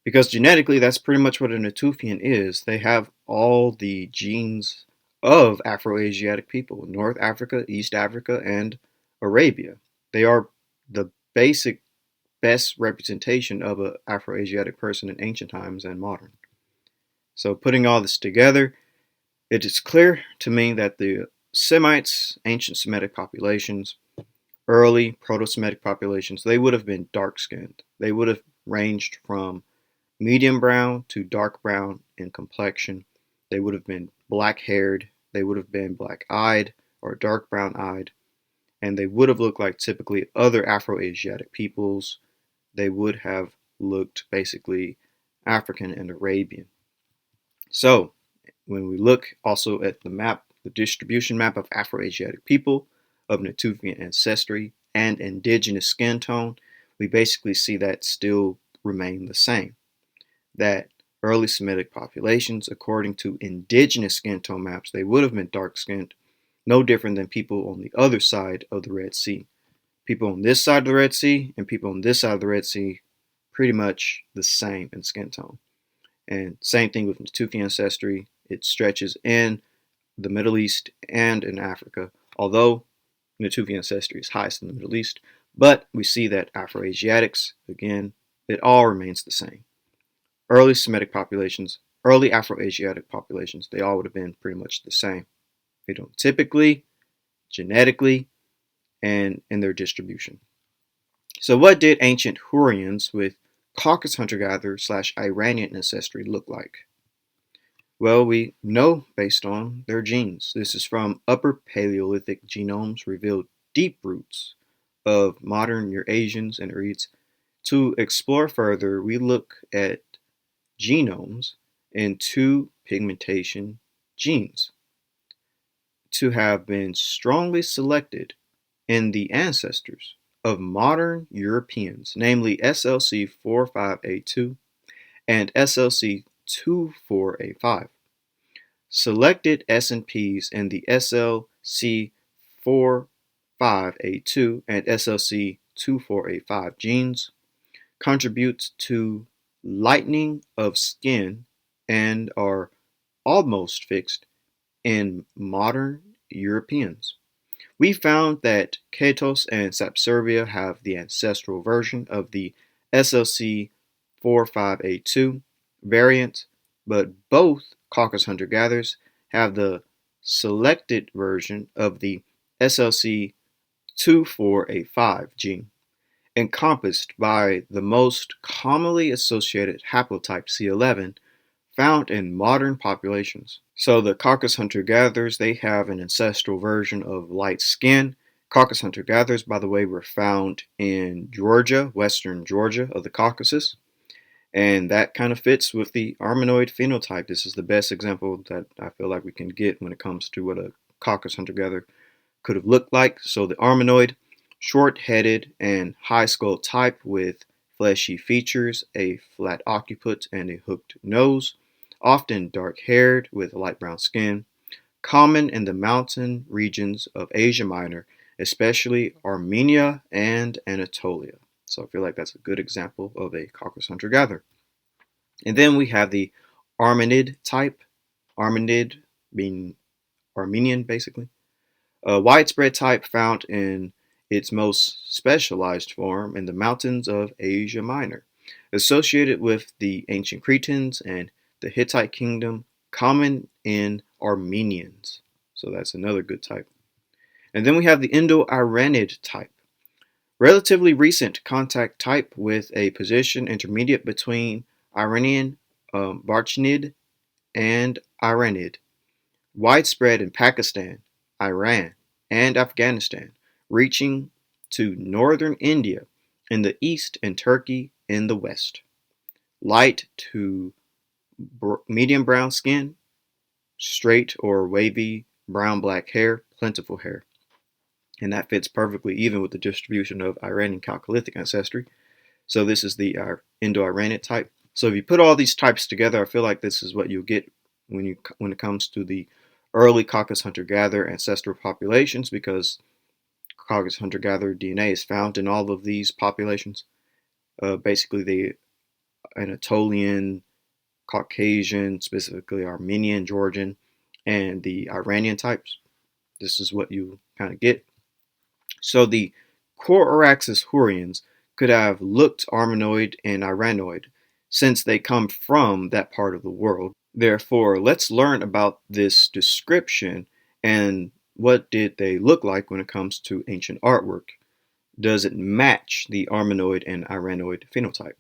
Because genetically, that's pretty much what a Natufian is. They have all the genes of Afro-Asiatic people, North Africa, East Africa, and Arabia. They are the basic best representation of an Afro-Asiatic person in ancient times and modern. So putting all this together, it is clear to me that the Semites, ancient Semitic populations, early Proto-Semitic populations, they would have been dark-skinned. They would have ranged from medium brown to dark brown in complexion. They would have been black-haired. They would have been black-eyed or dark brown-eyed. And they would have looked like typically other Afro-Asiatic peoples. They would have looked basically African and Arabian. So, when we look also at the map, the distribution map of Afro-Asiatic people of Natufian ancestry and indigenous skin tone, we basically see that still remain the same. That early Semitic populations, according to indigenous skin tone maps, they would have been dark-skinned, no different than people on the other side of the Red Sea. People on this side of the Red Sea and people on this side of the Red Sea, pretty much the same in skin tone. And same thing with Natufian ancestry. It stretches in the Middle East and in Africa, although Natufian ancestry is highest in the Middle East. But we see that Afro-Asiatics, again, it all remains the same. Early Semitic populations, early Afro-Asiatic populations, they all would have been pretty much the same. Phenotypically, genetically, and in their distribution. So what did ancient Hurrians with Caucasus hunter-gatherer / Iranian ancestry look like? Well, we know based on their genes. This is from Upper Paleolithic genomes revealed deep roots of modern Eurasians, and it reads, to explore further, we look at genomes in two pigmentation genes to have been strongly selected in the ancestors of modern Europeans, namely SLC45A2 and SLC24A5. Selected SNPs in the SLC45A2 and SLC24A5 genes contribute to lightening of skin and are almost fixed in modern Europeans. We found that Katos and Sapserbia have the ancestral version of the SLC45A2 variant, but both Caucasus hunter-gatherers have the selected version of the SLC24A5 gene, encompassed by the most commonly associated haplotype C11 found in modern populations. So the Caucasus hunter-gatherers, they have an ancestral version of light skin. Caucasus hunter-gatherers, by the way, were found in Georgia, western Georgia of the Caucasus. And that kind of fits with the Armenoid phenotype. This is the best example that I feel like we can get when it comes to what a Caucasus hunter-gatherer could have looked like. So the Armenoid, short-headed and high-skull type with fleshy features, a flat occiput, and a hooked nose, often dark-haired with light brown skin, common in the mountain regions of Asia Minor, especially Armenia and Anatolia. So I feel like that's a good example of a Caucasus hunter-gatherer. And then we have the Armenid type, Armenid being Armenian basically, a widespread type found in its most specialized form in the mountains of Asia Minor, associated with the ancient Cretans and the Hittite kingdom, common in Armenians. So that's another good type. And then we have the Indo-Iranid type, relatively recent contact type with a position intermediate between Iranian Barchinid and Iranid, widespread in Pakistan, Iran, and Afghanistan, reaching to northern India in the east and Turkey in the west. Light to medium brown skin, straight or wavy brown black hair, plentiful hair. And that fits perfectly even with the distribution of Iranian Chalcolithic ancestry. So this is the Indo-Iranid type. So if you put all these types together, I feel like this is what you'll get when it comes to the early Caucasus hunter-gatherer ancestral populations, because Caucasus hunter-gatherer DNA is found in all of these populations. Basically, the Anatolian, Caucasian, specifically Armenian, Georgian, and the Iranian types. This is what you kind of get. So the Coraxus Hurrians could have looked Armenoid and Iranoid, since they come from that part of the world. Therefore, let's learn about this description and what did they look like when it comes to ancient artwork. Does it match the Armenoid and Iranoid phenotype?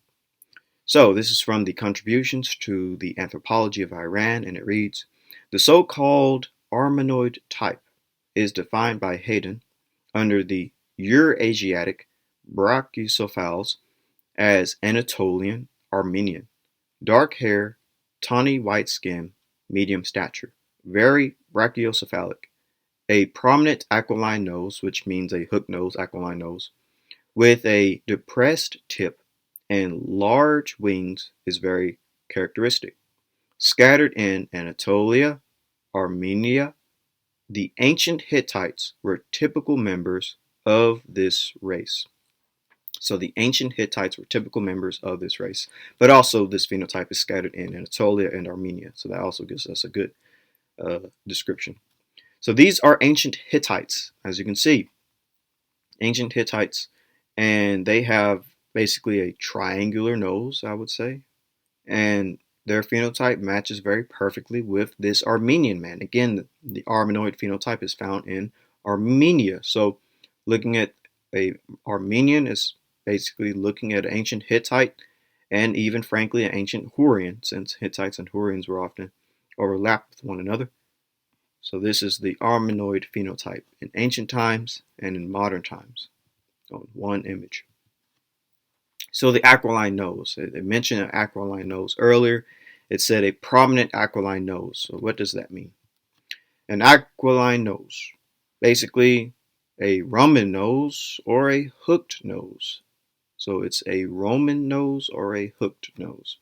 So this is from the Contributions to the Anthropology of Iran, and it reads, the so-called Armenoid type is defined by Hayden under the Eurasiatic brachycephals as Anatolian, Armenian, dark hair, tawny white skin, medium stature, very brachiocephalic, a prominent aquiline nose, which means a hook nose, aquiline nose, with a depressed tip and large wings is very characteristic. Scattered in Anatolia, Armenia, the ancient Hittites were typical members of this race. So the ancient Hittites were typical members of this race, but also this phenotype is scattered in Anatolia and Armenia. So that also gives us a good description. So these are ancient Hittites, as you can see, ancient Hittites, and they have basically a triangular nose, I would say, and their phenotype matches very perfectly with this Armenian man. Again, the Armenoid phenotype is found in Armenia. So looking at a Armenian is basically looking at an ancient Hittite and even frankly an ancient Hurrian, since Hittites and Hurrians were often overlapped with one another. So this is the Armenoid phenotype in ancient times and in modern times on one image. So the aquiline nose, it mentioned an aquiline nose earlier. It said a prominent aquiline nose. So what does that mean? An aquiline nose, basically a Roman nose or a hooked nose. So it's a Roman nose or a hooked nose.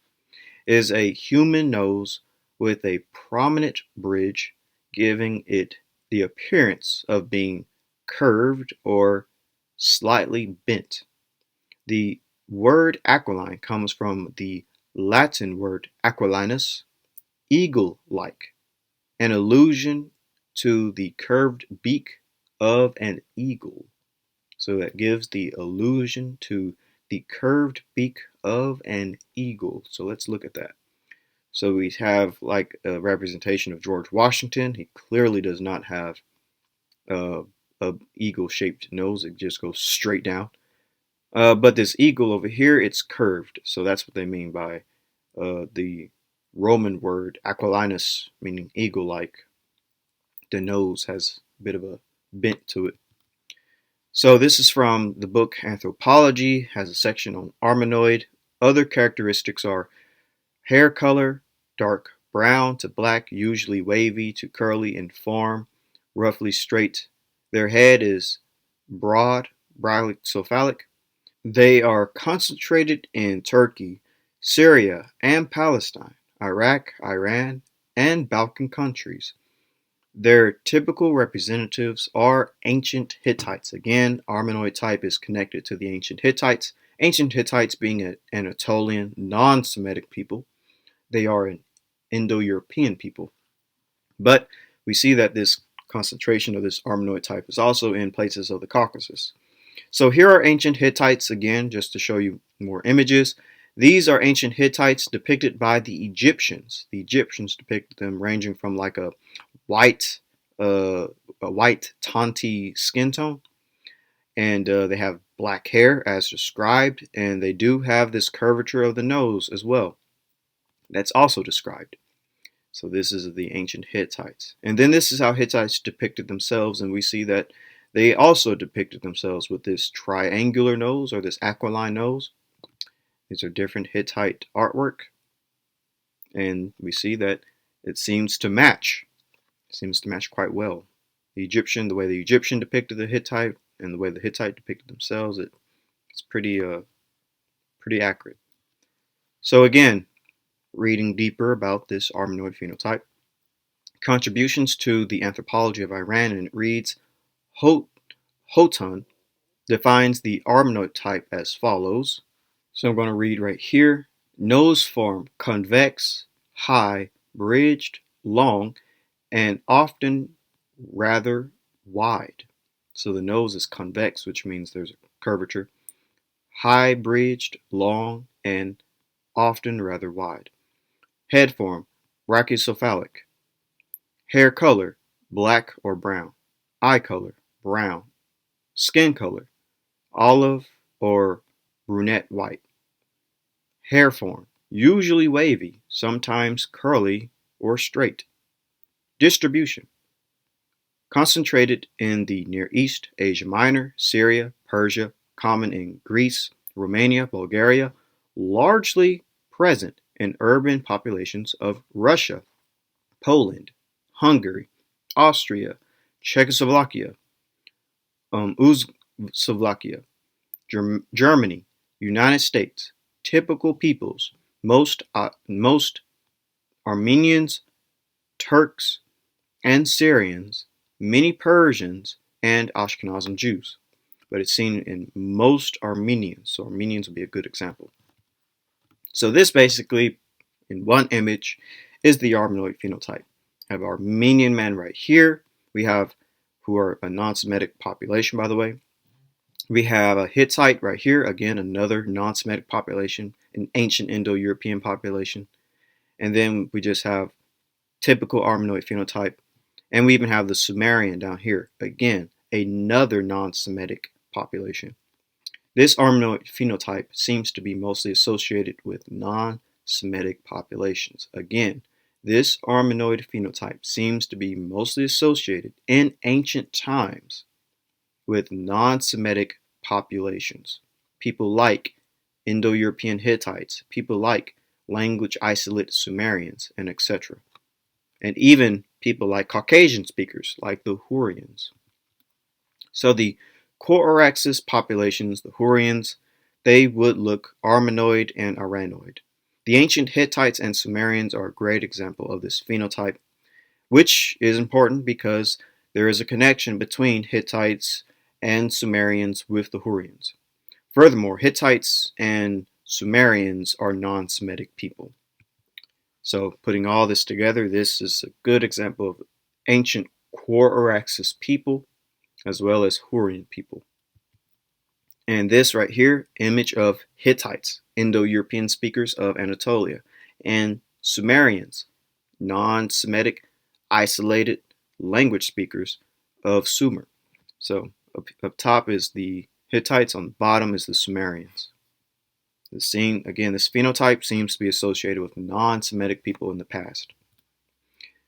It is a human nose with a prominent bridge, giving it the appearance of being curved or slightly bent. The word aquiline comes from the Latin word aquilinus, eagle-like, an allusion to the curved beak of an eagle. So that gives the allusion to the curved beak of an eagle. So let's look at that. So we have like a representation of George Washington. He clearly does not have a eagle-shaped nose. It just goes straight down. But this eagle over here, it's curved. So that's what they mean by the Roman word aquilinus, meaning eagle-like. The nose has a bit of a bent to it. So this is from the book Anthropology, has a section on Armenoid Other characteristics are hair color, dark brown to black, usually wavy to curly in form, roughly straight. Their head is broad, brachycephalic. They are concentrated in Turkey, Syria, and Palestine, Iraq, Iran, and Balkan countries. Their typical representatives are ancient Hittites. Again, Armenoid type is connected to the ancient Hittites. Ancient Hittites being an Anatolian, non-Semitic people. They are an Indo-European people. But we see that this concentration of this Armenoid type is also in places of the Caucasus. So here are ancient Hittites again, just to show you more images. These are ancient Hittites depicted by the Egyptians. The Egyptians depicted them ranging from like white, uh, a white tanti skin tone, and they have black hair as described, and they do have this curvature of the nose as well. That's also described. So this is the ancient Hittites. And then this is how Hittites depicted themselves, and we see that they also depicted themselves with this triangular nose or this aquiline nose. These are different Hittite artwork, and we see that it seems to match. It seems to match quite well. The way the Egyptian depicted the Hittite and the way the Hittite depicted themselves, it's pretty accurate. So again, reading deeper about this Armenoid phenotype, contributions to the anthropology of Iran, and it reads, Houghton defines the Armenoid type as follows. So I'm going to read right here. Nose form convex, high, bridged, long, and often rather wide. So the nose is convex, which means there's a curvature. High, bridged, long, and often rather wide. Head form brachycephalic. Hair color black or brown. Eye color brown. Skin color olive or brunette white. Hair form usually wavy, sometimes curly or straight. Distribution concentrated in the Near East, Asia Minor, Syria, Persia, common in Greece, Romania, Bulgaria, largely present in urban populations of Russia, Poland, Hungary, Austria, Czechoslovakia, Uzbekistan, Germany, United States. Typical peoples, most Armenians, Turks, and Syrians, many Persians, and Ashkenazim Jews. But it's seen in most Armenians, so Armenians would be a good example. So this basically, in one image, is the Armenoid phenotype. I have Armenian men right here. We have, who are a non-Semitic population, by the way. We have a Hittite right here, again, another non-Semitic population, an ancient Indo-European population. And then we just have typical Armenoid phenotype. And we even have the Sumerian down here, again, another non-Semitic population. This Armenoid phenotype seems to be mostly associated with non-Semitic populations. Again, this Armenoid phenotype seems to be mostly associated in ancient times with non-Semitic populations. People like Indo-European Hittites, people like language isolate Sumerians, and etc. And even people like Caucasian speakers, like the Hurrians. So the Coraxis populations, the Hurrians, they would look Armenoid and Iranoid. The ancient Hittites and Sumerians are a great example of this phenotype, which is important because there is a connection between Hittites and Sumerians with the Hurrians. Furthermore, Hittites and Sumerians are non-Semitic people. So putting all this together, this is a good example of ancient Coraxis people as well as Hurrian people. And this right here, image of Hittites, Indo-European speakers of Anatolia, and Sumerians, non-Semitic, isolated language speakers of Sumer. So up top is the Hittites, on the bottom is the Sumerians. This phenotype seems to be associated with non-Semitic people in the past.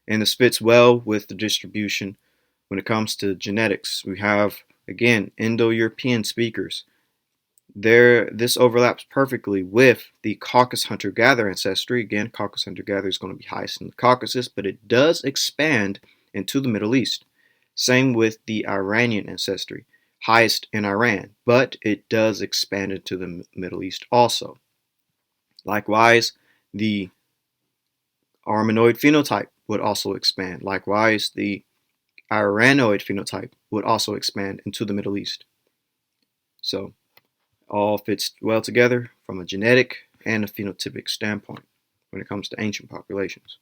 And this fits well with the distribution when it comes to genetics. We have, again, Indo-European speakers, This overlaps perfectly with the Caucasus hunter-gatherer ancestry. Again, Caucasus hunter-gatherer is going to be highest in the Caucasus, but it does expand into the Middle East. Same with the Iranian ancestry, highest in Iran, but it does expand into the Middle East also. Likewise, the Armenoid phenotype would also expand. Likewise, the Iranoid phenotype would also expand into the Middle East. So, all fits well together from a genetic and a phenotypic standpoint when it comes to ancient populations.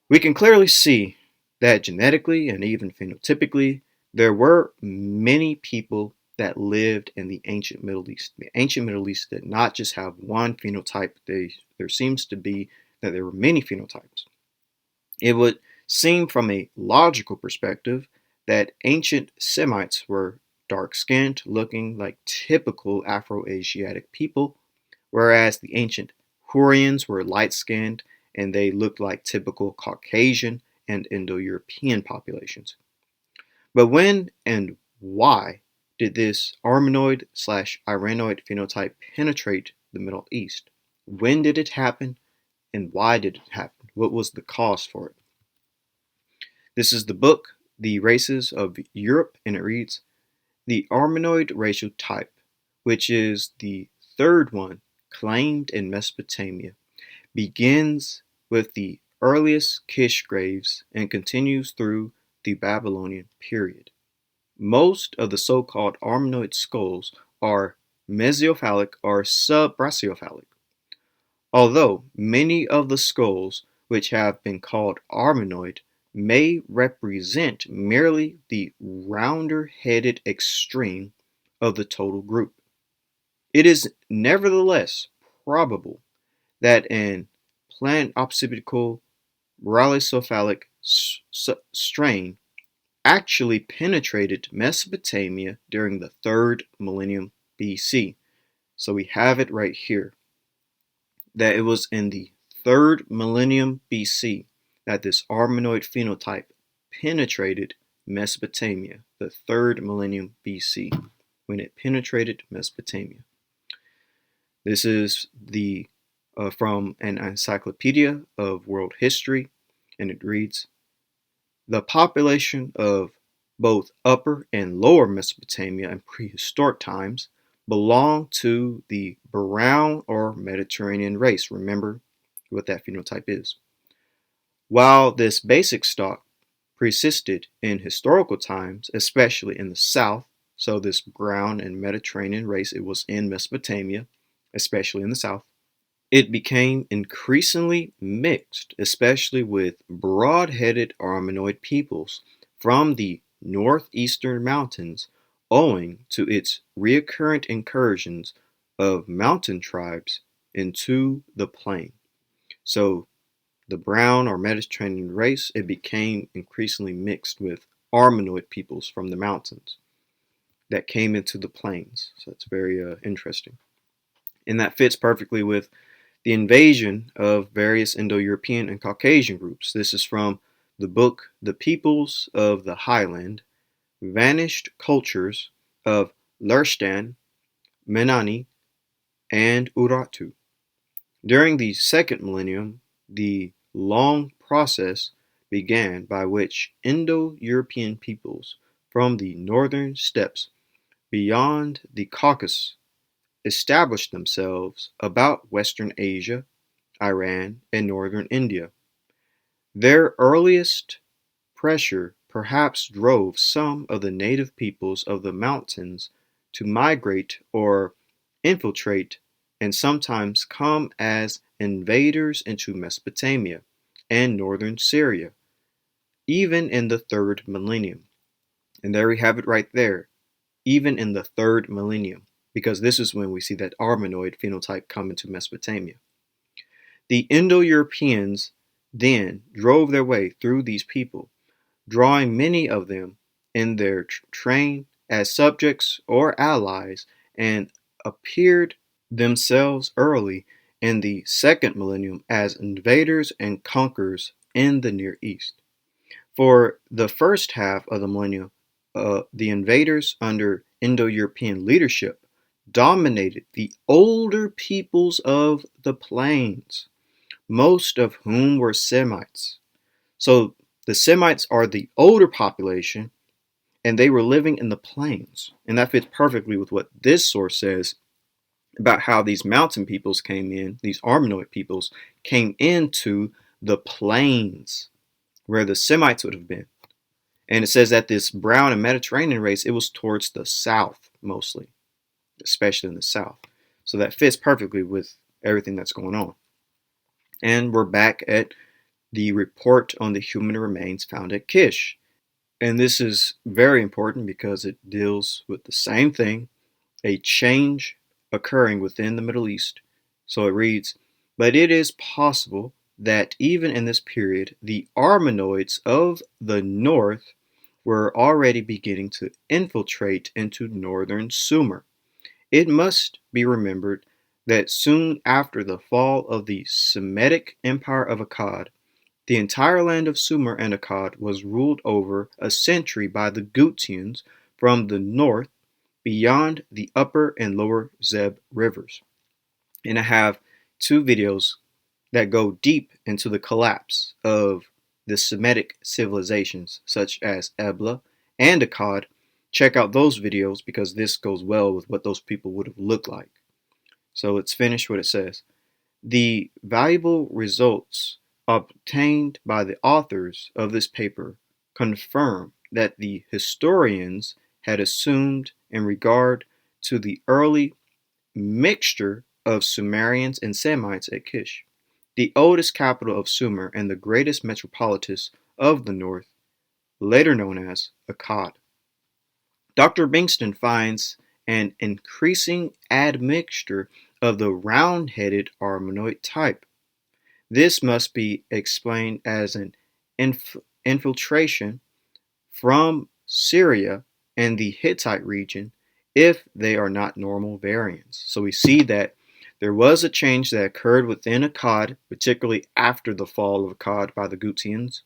We can clearly see that genetically and even phenotypically, there were many people that lived in the ancient Middle East. The ancient Middle East did not just have one phenotype. There seems to be that there were many phenotypes. It would seem from a logical perspective that ancient Semites were dark-skinned, looking like typical Afro-Asiatic people, whereas the ancient Hurrians were light-skinned and they looked like typical Caucasian and Indo-European populations. But when and why did this Armenoid/Iranoid phenotype penetrate the Middle East? When did it happen and why did it happen? What was the cause for it? This is the book, The Races of Europe, and it reads, the Armenoid racial type, which is the third one claimed in Mesopotamia, begins with the earliest Kish graves and continues through the Babylonian period. Most of the so-called Armenoid skulls are mesocephalic or subbrachiocephalic, although many of the skulls which have been called Armenoid may represent merely the rounder-headed extreme of the total group. It is nevertheless probable that an plant-occipital brachiocephalic strain actually penetrated Mesopotamia during the 3rd millennium BC. So we have it right here, that it was in the 3rd millennium BC that this Armenoid phenotype penetrated Mesopotamia, the 3rd millennium BC, when it penetrated Mesopotamia. This is from an encyclopedia of world history, and it reads, the population of both Upper and Lower Mesopotamia in prehistoric times belonged to the brown or Mediterranean race. Remember what that phenotype is. While this basic stock persisted in historical times, especially in the south, so this brown and Mediterranean race, it was in Mesopotamia, especially in the south, it became increasingly mixed, especially with broad-headed Armenoid peoples from the northeastern mountains, owing to its recurrent incursions of mountain tribes into the plain. So the brown or Mediterranean race, it became increasingly mixed with Armenoid peoples from the mountains that came into the plains. So it's very interesting. And that fits perfectly with the invasion of various Indo-European and Caucasian groups. This is from the book The Peoples of the Highland, Vanished Cultures of Lerstan, Menani, and Urartu. During the 2nd millennium, the long process began by which Indo-European peoples from the northern steppes beyond the Caucasus established themselves about Western Asia, Iran, and northern India. Their earliest pressure perhaps drove some of the native peoples of the mountains to migrate or infiltrate and sometimes come as invaders into Mesopotamia and northern Syria, even in the 3rd millennium. And there we have it right there, even in the 3rd millennium, because this is when we see that Armenoid phenotype come into Mesopotamia. The Indo-Europeans then drove their way through these people, drawing many of them in their train as subjects or allies, and appeared themselves early in the 2nd millennium as invaders and conquerors in the Near East. For the first half of the millennium, the invaders under Indo-European leadership dominated the older peoples of the plains, most of whom were Semites. So the Semites are the older population, and they were living in the plains. And that fits perfectly with what this source says about how these mountain peoples came in, these Armenoid peoples came into the plains where the Semites would have been. And it says that this brown and Mediterranean race, it was towards the south mostly, especially in the south. So that fits perfectly with everything that's going on. And we're back at the report on the human remains found at Kish. And this is very important because it deals with the same thing, a change occurring within the Middle East. So it reads, but it is possible that even in this period, the Armenoids of the north were already beginning to infiltrate into northern Sumer. It must be remembered that soon after the fall of the Semitic Empire of Akkad, the entire land of Sumer and Akkad was ruled over a century by the Gutians from the north beyond the upper and lower Zeb rivers. And I have two videos that go deep into the collapse of the Semitic civilizations such as Ebla and Akkad. Check out those videos because this goes well with what those people would have looked like. So let's finish what it says. The valuable results obtained by the authors of this paper confirm that the historians had assumed in regard to the early mixture of Sumerians and Semites at Kish, the oldest capital of Sumer and the greatest metropolis of the north, later known as Akkad. Dr. Bingston finds an increasing admixture of the round-headed Armenoid type. This must be explained as an infiltration from Syria and the Hittite region if they are not normal variants. So we see that there was a change that occurred within Akkad, particularly after the fall of Akkad by the Gutians,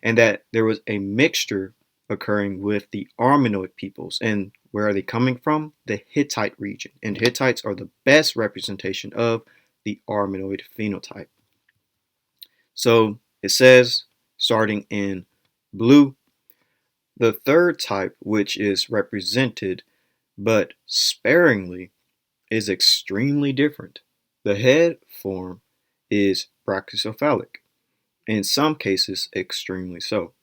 and that there was a mixture occurring with the Armenoid peoples. And where are they coming from? The Hittite region. And Hittites are the best representation of the Armenoid phenotype. So it says, starting in blue, the third type, which is represented but sparingly, is extremely different. The head form is brachycephalic, in some cases extremely so.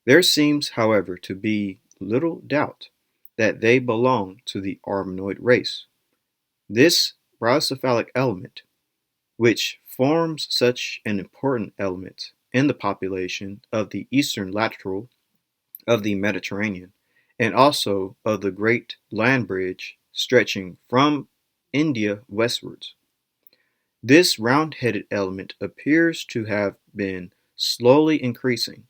There seems, however, to be little doubt that they belong to the Armenoid race. This brachycephalic element, which forms such an important element in the population of the eastern lateral of the Mediterranean, and also of the great land bridge stretching from India westwards. This round-headed element appears to have been slowly increasing.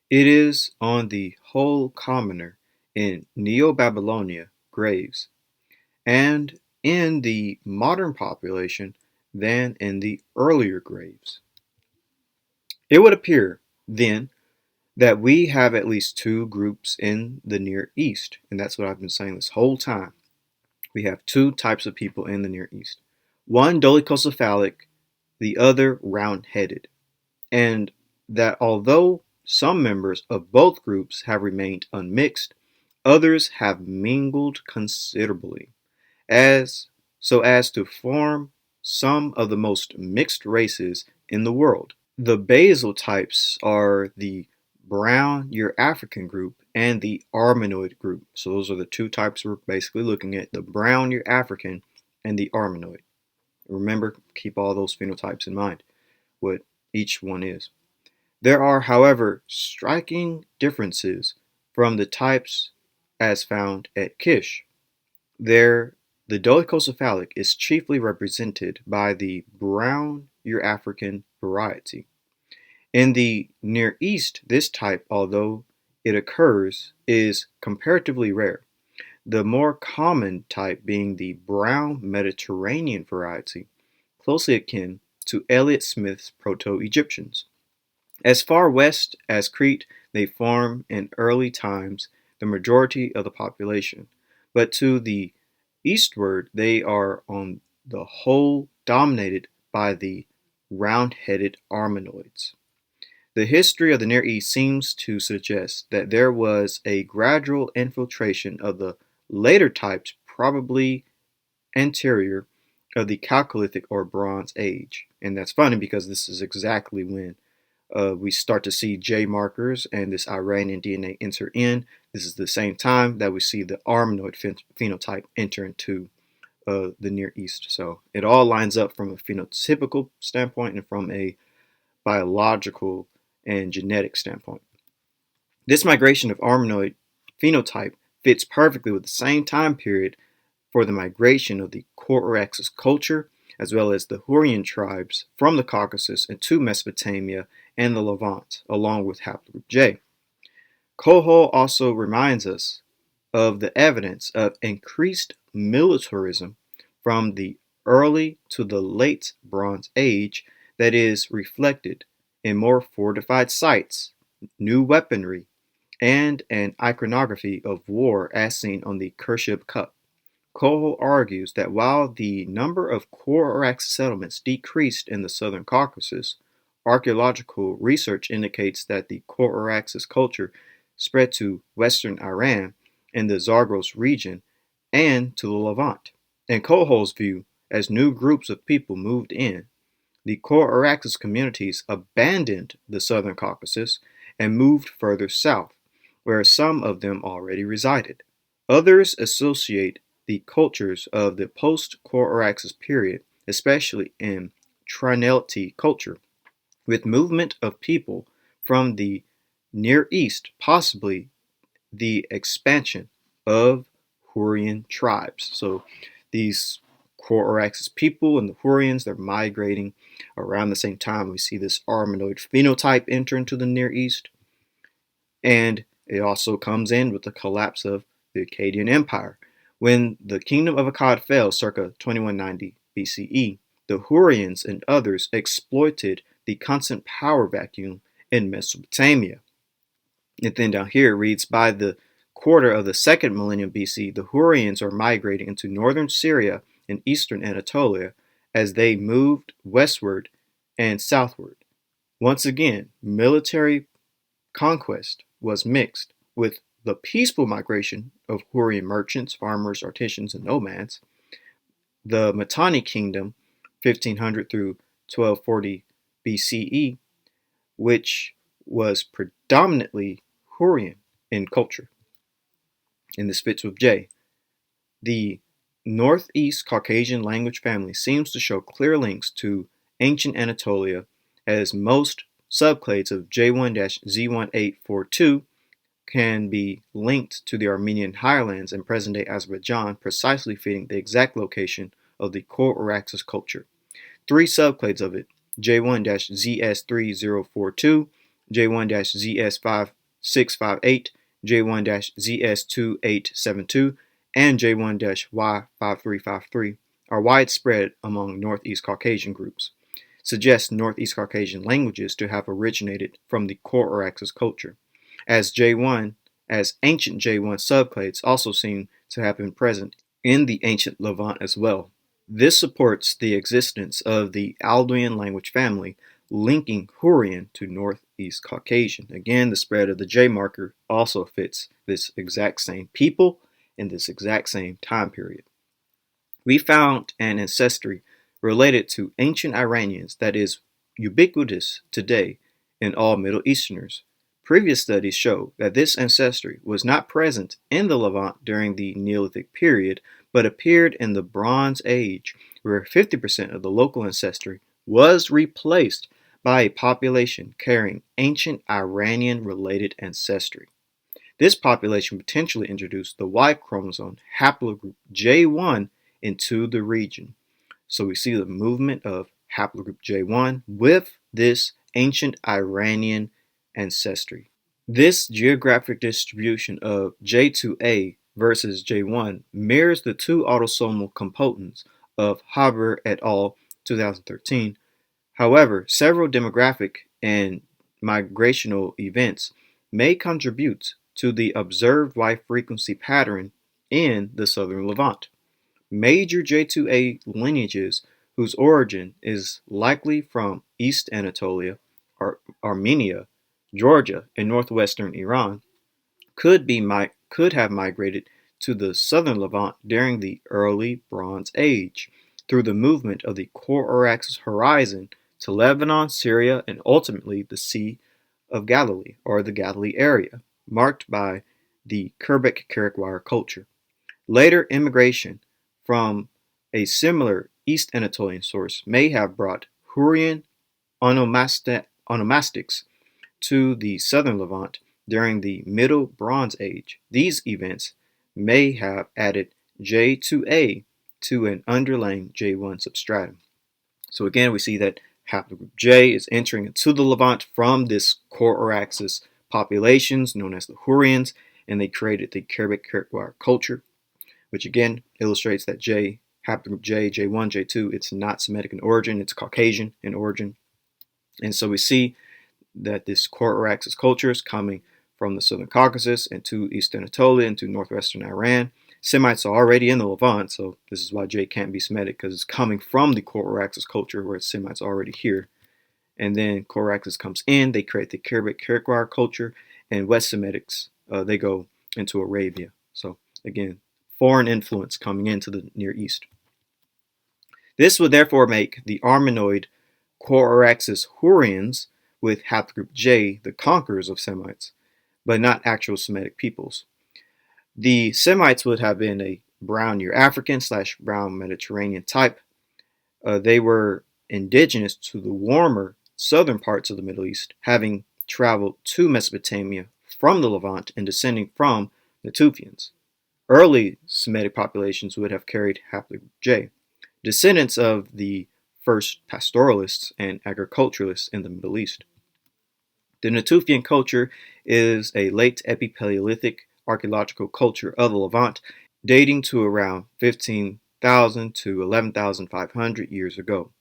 It is on the whole commoner in Neo-Babylonia graves, and in the modern population than in the earlier graves. It would appear, then, that we have at least two groups in the Near East, and that's what I've been saying this whole time. We have two types of people in the Near East. One dolichocephalic, the other round-headed, and that although some members of both groups have remained unmixed, others have mingled considerably, so as to form some of the most mixed races in the world. The basal types are the brown Euro-African group and the Armenoid group. So those are the two types we're basically looking at, the brown Euro-African and the Armenoid. Remember, keep all those phenotypes in mind, what each one is. There are, however, striking differences from the types as found at Kish. There, the dolichocephalic is chiefly represented by the brown Euro-African variety. In the Near East, this type, although it occurs, is comparatively rare, the more common type being the brown Mediterranean variety, closely akin to Elliott Smith's Proto-Egyptians. As far west as Crete, they form in early times the majority of the population, but to the Eastward, they are on the whole dominated by the round-headed Armenoids. The history of the Near East seems to suggest that there was a gradual infiltration of the later types, probably anterior of the Chalcolithic or Bronze Age. And that's funny because this is exactly when we start to see J markers and this Iranian DNA enter in. This is the same time that we see the Armenoid phenotype enter into the Near East. So it all lines up from a phenotypical standpoint and from a biological and genetic standpoint. This migration of Armenoid phenotype fits perfectly with the same time period for the migration of the Coraxus culture, as well as the Hurrian tribes from the Caucasus into Mesopotamia and the Levant, along with haplogroup J. Kohol also reminds us of the evidence of increased militarism from the early to the late Bronze Age that is reflected in more fortified sites, new weaponry, and an iconography of war as seen on the Khrushchev Cup. Kohol argues that while the number of Corax settlements decreased in the southern Caucasus, archaeological research indicates that the Coraxus culture spread to western Iran and the Zagros region and to the Levant. In Kohol's view, as new groups of people moved in, the Coraxus communities abandoned the southern Caucasus and moved further south, where some of them already resided. Others associate the cultures of the post-Coraxus period, especially in Trinality culture, with movement of people from the Near East, possibly the expansion of Hurrian tribes. So these Coraxus people and the Hurrians, they're migrating around the same time. We see this Armenoid phenotype enter into the Near East. And it also comes in with the collapse of the Akkadian Empire. When the kingdom of Akkad fell circa 2190 BCE, the Hurrians and others exploited the constant power vacuum in Mesopotamia. And then down here it reads, by the quarter of the second millennium BC, the Hurrians are migrating into northern Syria and eastern Anatolia as they moved westward and southward. Once again, military conquest was mixed with the peaceful migration of Hurrian merchants, farmers, artisans, and nomads. The Mitanni kingdom, 1500 through 1240 BCE, which was predominantly Hurrian in culture. And this fits with J. The Northeast Caucasian language family seems to show clear links to ancient Anatolia, as most subclades of J1-Z1842 can be linked to the Armenian highlands in present-day Azerbaijan, precisely fitting the exact location of the Coraxus culture. Three subclades of it, J1-ZS3042, J1-ZS5658, J1-ZS2872, and J1-Y5353 are widespread among Northeast Caucasian groups, suggest Northeast Caucasian languages to have originated from the Coraxus culture, as ancient J1 subclades also seem to have been present in the ancient Levant as well. This supports the existence of the Alduin language family, linking Hurrian to Northeast Caucasian. Again, the spread of the J marker also fits this exact same people in this exact same time period. We found an ancestry related to ancient Iranians that is ubiquitous today in all Middle Easterners. Previous studies show that this ancestry was not present in the Levant during the Neolithic period, but appeared in the Bronze Age, where 50% of the local ancestry was replaced by a population carrying ancient Iranian-related ancestry. This population potentially introduced the Y chromosome haplogroup J1 into the region. So we see the movement of haplogroup J1 with this ancient Iranian ancestry. This geographic distribution of J2A versus J1 mirrors the two autosomal components of Haber et al. 2013. However, several demographic and migrational events may contribute to the observed Y frequency pattern in the southern Levant. major J2A lineages whose origin is likely from East Anatolia, Armenia, Georgia, and northwestern Iran, could have migrated to the southern Levant during the early Bronze Age through the movement of the Core-Araxes horizon to Lebanon, Syria, and ultimately the Sea of Galilee, or the Galilee area, marked by the Kerbek-Karachwar culture. Later immigration from a similar East Anatolian source may have brought Hurrian onomastics to the southern Levant during the Middle Bronze Age. These events may have added J2A to an underlying J1 substratum. So again, we see that haplogroup J is entering into the Levant from this Core-Araxes populations known as the Hurrians, and they created the Kerbek-Karachwar culture, which again illustrates that haplogroup J, J1, J2, it's not Semitic in origin, it's Caucasian in origin. And so we see that this Core-Araxes culture is coming from the southern Caucasus into East Anatolia into northwestern Iran. Semites are already in the Levant, so this is why J can't be Semitic, because it's coming from the Core-Araxes culture where Semites are already here. And then Core-Araxes comes in, they create the Kerbek-Karachwar culture, and West Semitics, they go into Arabia. So again, foreign influence coming into the Near East. This would therefore make the Armenoid Core-Araxes Hurrians with haplogroup J the conquerors of Semites, but not actual Semitic peoples. The Semites would have been a brown Near African / brown Mediterranean type. They were indigenous to the warmer southern parts of the Middle East, having traveled to Mesopotamia from the Levant and descending from Natufians. Early Semitic populations would have carried haplogroup J, descendants of the first pastoralists and agriculturalists in the Middle East. The Natufian culture is a late Epipaleolithic archaeological culture of the Levant dating to around 15,000 to 11,500 years ago.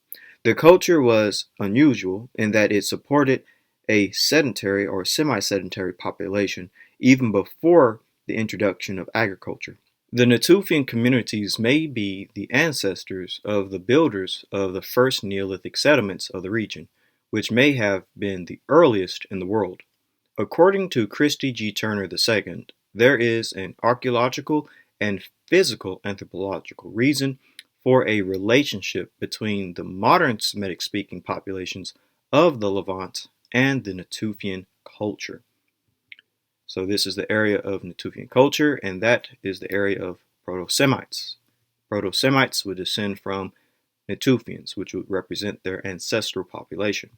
The culture was unusual in that it supported a sedentary or semi-sedentary population even before the introduction of agriculture. The Natufian communities may be the ancestors of the builders of the first Neolithic settlements of the region, which may have been the earliest in the world. According to Christy G. Turner II, there is an archaeological and physical anthropological reason for a relationship between the modern Semitic-speaking populations of the Levant and the Natufian culture. So this is the area of Natufian culture, and that is the area of Proto-Semites. Proto-Semites would descend from Natufians, which would represent their ancestral population.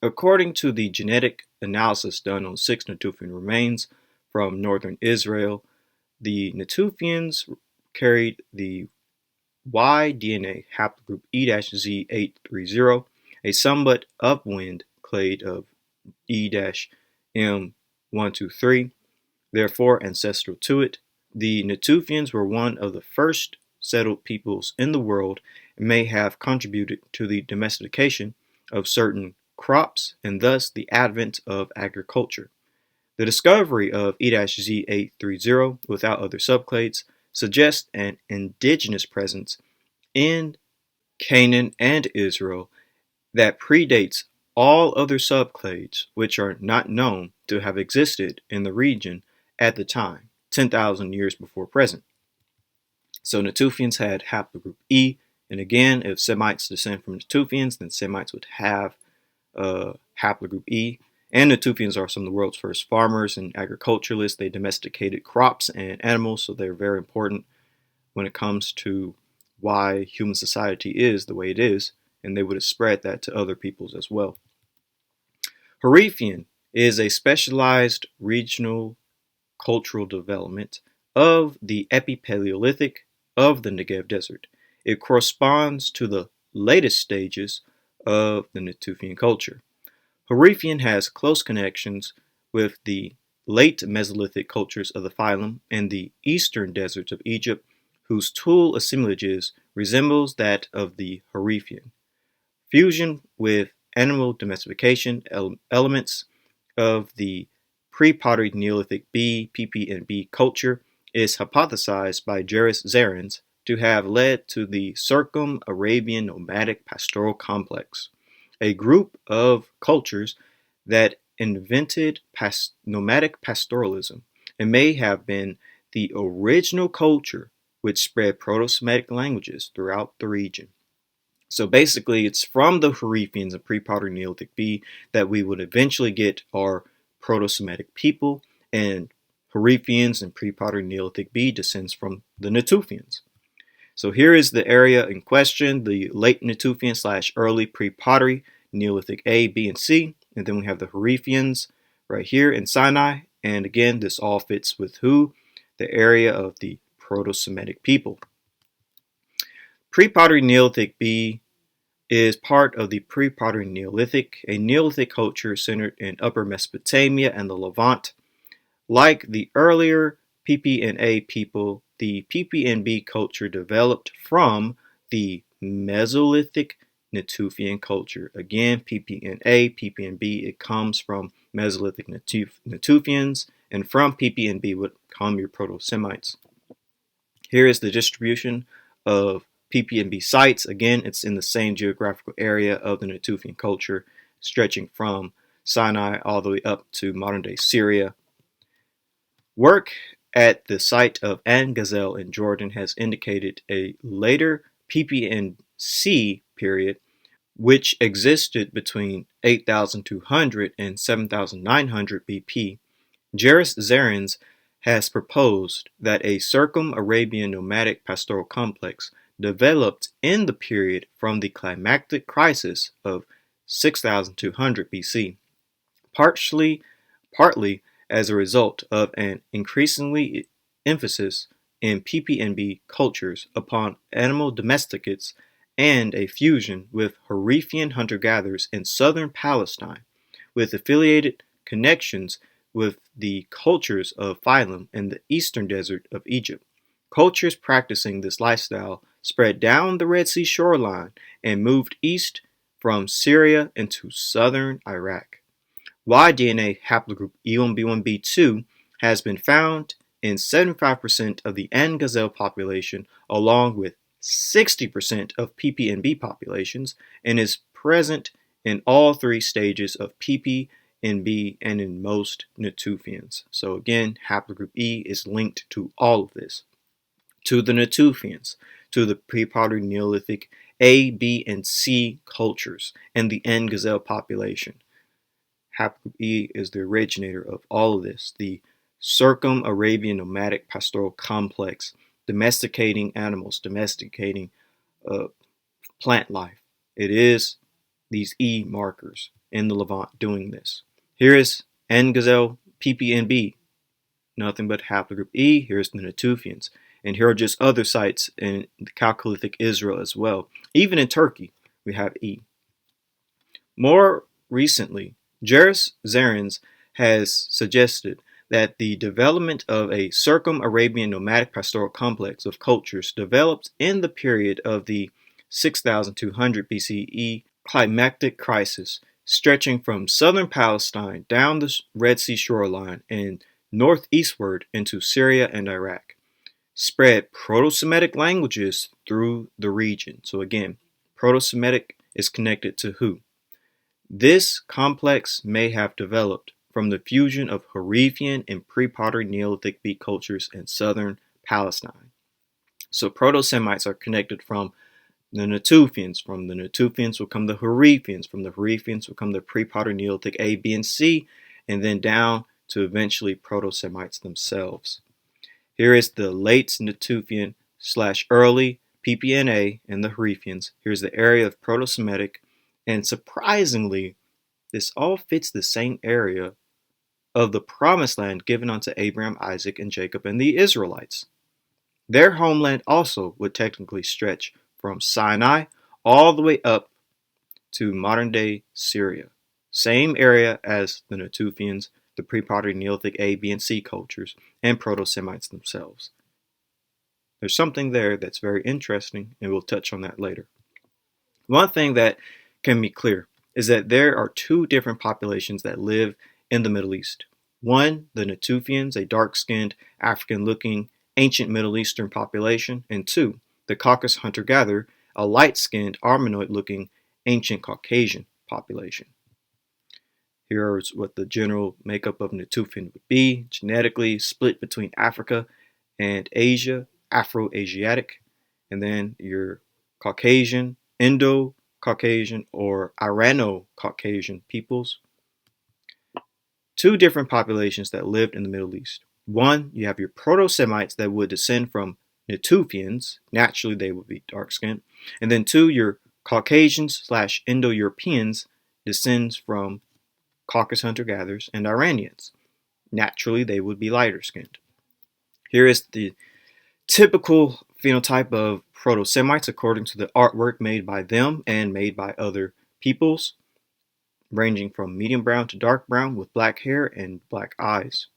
According to the genetic analysis done on 6 Natufian remains from northern Israel, the Natufians carried the Y DNA haplogroup E-Z830, a somewhat upwind clade of E-M123, therefore ancestral to it. The Natufians were one of the first settled peoples in the world and may have contributed to the domestication of certain crops and thus the advent of agriculture. The discovery of E-Z830 without other subclades suggests an indigenous presence in Canaan and Israel that predates all other subclades which are not known to have existed in the region at the time, 10,000 years before present. So Natufians had haplogroup E, and again, if Semites descend from Natufians, then Semites would have haplogroup E. And Natufians are some of the world's first farmers and agriculturalists. They domesticated crops and animals, so they're very important when it comes to why human society is the way it is, and they would have spread that to other peoples as well. Hurrian is a specialized regional cultural development of the Epipaleolithic of the Negev Desert. It corresponds to the latest stages of the Natufian culture. Hurrian has close connections with the late Mesolithic cultures of the phylum and the eastern deserts of Egypt, whose tool assemblages resembles that of the Hurrian. Fusion with animal domestication elements of the pre-pottery Neolithic B, PP, and B culture is hypothesized by Jairus Zarins to have led to the Circum-Arabian nomadic pastoral complex, a group of cultures that invented nomadic pastoralism and may have been the original culture which spread Proto-Semitic languages throughout the region. So basically, it's from the Hurrians and pre-Pottery Neolithic B that we would eventually get our Proto-Semitic people, and Hurrians and pre-Pottery Neolithic B descends from the Natufians. So here is the area in question, the late Natufian / early pre-Pottery Neolithic A, B, and C. And then we have the Hurrians right here in Sinai. And again, this all fits with who? The area of the Proto-Semitic people. Pre-Pottery Neolithic B is part of the pre-Pottery Neolithic, a Neolithic culture centered in Upper Mesopotamia and the Levant. Like the earlier PP&A people, the PP&B culture developed from the Mesolithic Natufian culture. Again, PP&A, PP&B, it comes from Mesolithic Natufians, and from PP&B would come your Proto-Semites. Here is the distribution of PP&B sites. Again, it's in the same geographical area of the Natufian culture, stretching from Sinai all the way up to modern-day Syria. Work at the site of An Ghazel in Jordan has indicated a later PP&C period, which existed between 8,200 and 7,900 BP. Jairus Zarins has proposed that a Circum-Arabian nomadic pastoral complex developed in the period from the climactic crisis of 6,200 BC, partly as a result of an increasingly emphasis in PP&B cultures upon animal domesticates and a fusion with Hurrian hunter-gatherers in southern Palestine, with affiliated connections with the cultures of Phylum in the eastern desert of Egypt. Cultures practicing this lifestyle spread down the Red Sea shoreline and moved east from Syria into southern Iraq. Y-DNA haplogroup E1B1B2 has been found in 75% of the An Ghazel population, along with 60% of PP&B populations, and is present in all three stages of PP&B and in most Natufians. So again, haplogroup E is linked to all of this. To the Natufians, to the pre-Pottery Neolithic A, B, and C cultures, and the An Ghazel population. Haplogroup E is the originator of all of this, the Circum-Arabian nomadic pastoral complex, domesticating animals, domesticating plant life. It is these E markers in the Levant doing this. Here is An Ghazel PP&B, nothing but haplogroup E. Here's the Natufians. And here are just other sites in the Chalcolithic Israel as well. Even in Turkey, we have E. More recently, Jairus Zarins has suggested that the development of a Circum-Arabian nomadic pastoral complex of cultures developed in the period of the 6,200 BCE climactic crisis, stretching from southern Palestine down the Red Sea shoreline and northeastward into Syria and Iraq, spread Proto-Semitic languages through the region. So again, Proto-Semitic is connected to who? This complex may have developed from the fusion of Hurrian and pre-Pottery Neolithic B cultures in southern Palestine. So Proto-Semites are connected from the Natufians. From the Natufians will come the Hurrians. From the Hurrians will come the pre-Pottery Neolithic A, B, and C, and then down to eventually Proto-Semites themselves. Here is the late Natufian / early PP&A and the Hurrians. Here's the area of Proto-Semitic, and surprisingly, this all fits the same area of the promised land given unto Abraham, Isaac, and Jacob and the Israelites. Their homeland also would technically stretch from Sinai all the way up to modern-day Syria. Same area as the Natufians, the pre-Pottery Neolithic A, B, and C cultures, and Proto-Semites themselves. There's something there that's very interesting, and we'll touch on that later. One thing that can be clear is that there are two different populations that live in the Middle East. One, the Natufians, a dark-skinned, African-looking, ancient Middle Eastern population, and two, the Caucasus hunter-gatherer, a light-skinned, Armenoid-looking ancient Caucasian population. Here's what the general makeup of Natufian would be: genetically split between Africa and Asia, Afro-Asiatic, and then your Caucasian, Indo-Caucasian, or Irano-Caucasian peoples. Two different populations that lived in the Middle East. One, you have your Proto-Semites that would descend from Natufians. Naturally, they would be dark-skinned. And then two, your Caucasians/Indo-Europeans descends from Caucasus hunter-gatherers and Iranians. Naturally, they would be lighter-skinned. Here is the typical phenotype of Proto-Semites according to the artwork made by them and made by other peoples, ranging from medium brown to dark brown with black hair and black eyes.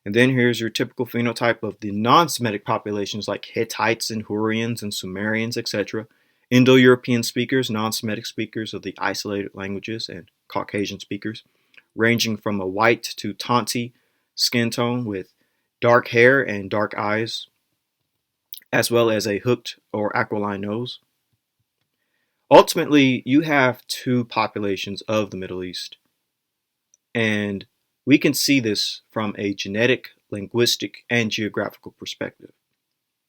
And then here's your typical phenotype of the non-Semitic populations like Hittites and Hurrians and Sumerians, etc. Indo-European speakers, non-Semitic speakers of the isolated languages, and Caucasian speakers, ranging from a white to tawny skin tone with dark hair and dark eyes, as well as a hooked or aquiline nose. Ultimately, you have two populations of the Middle East, and we can see this from a genetic, linguistic, and geographical perspective.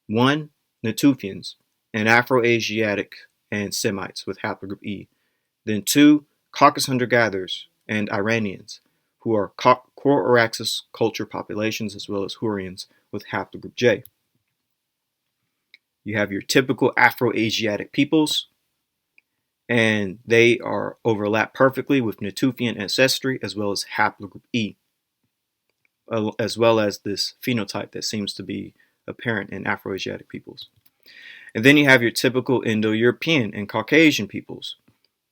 One, Natufians, and Afro-Asiatic and Semites with haplogroup E. Then two, Caucasus hunter-gatherers and Iranians, who are Core-Araxes culture populations, as well as Hurrians with haplogroup J. You have your typical Afro-Asiatic peoples, and they are overlap perfectly with Natufian ancestry as well as haplogroup E, as well as this phenotype that seems to be apparent in Afro-Asiatic peoples. And then you have your typical Indo-European and Caucasian peoples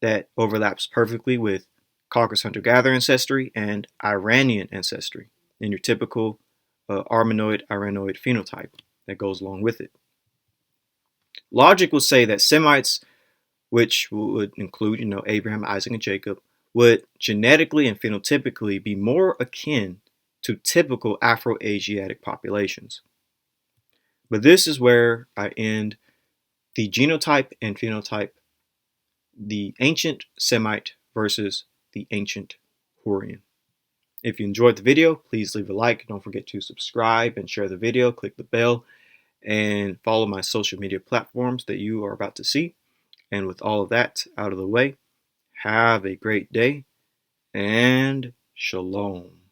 that overlaps perfectly with Caucasus hunter-gatherer ancestry and Iranian ancestry, and your typical Armenoid-Iranoid phenotype that goes along with it. Logic would say that Semites, which would include, Abraham, Isaac, and Jacob, would genetically and phenotypically be more akin to typical Afro-Asiatic populations. But this is where I end the genotype and phenotype, the ancient Semite versus the ancient Hurrian. If you enjoyed the video, please leave a like. Don't forget to subscribe and share the video. Click the bell and follow my social media platforms that you are about to see. And with all of that out of the way, have a great day and shalom.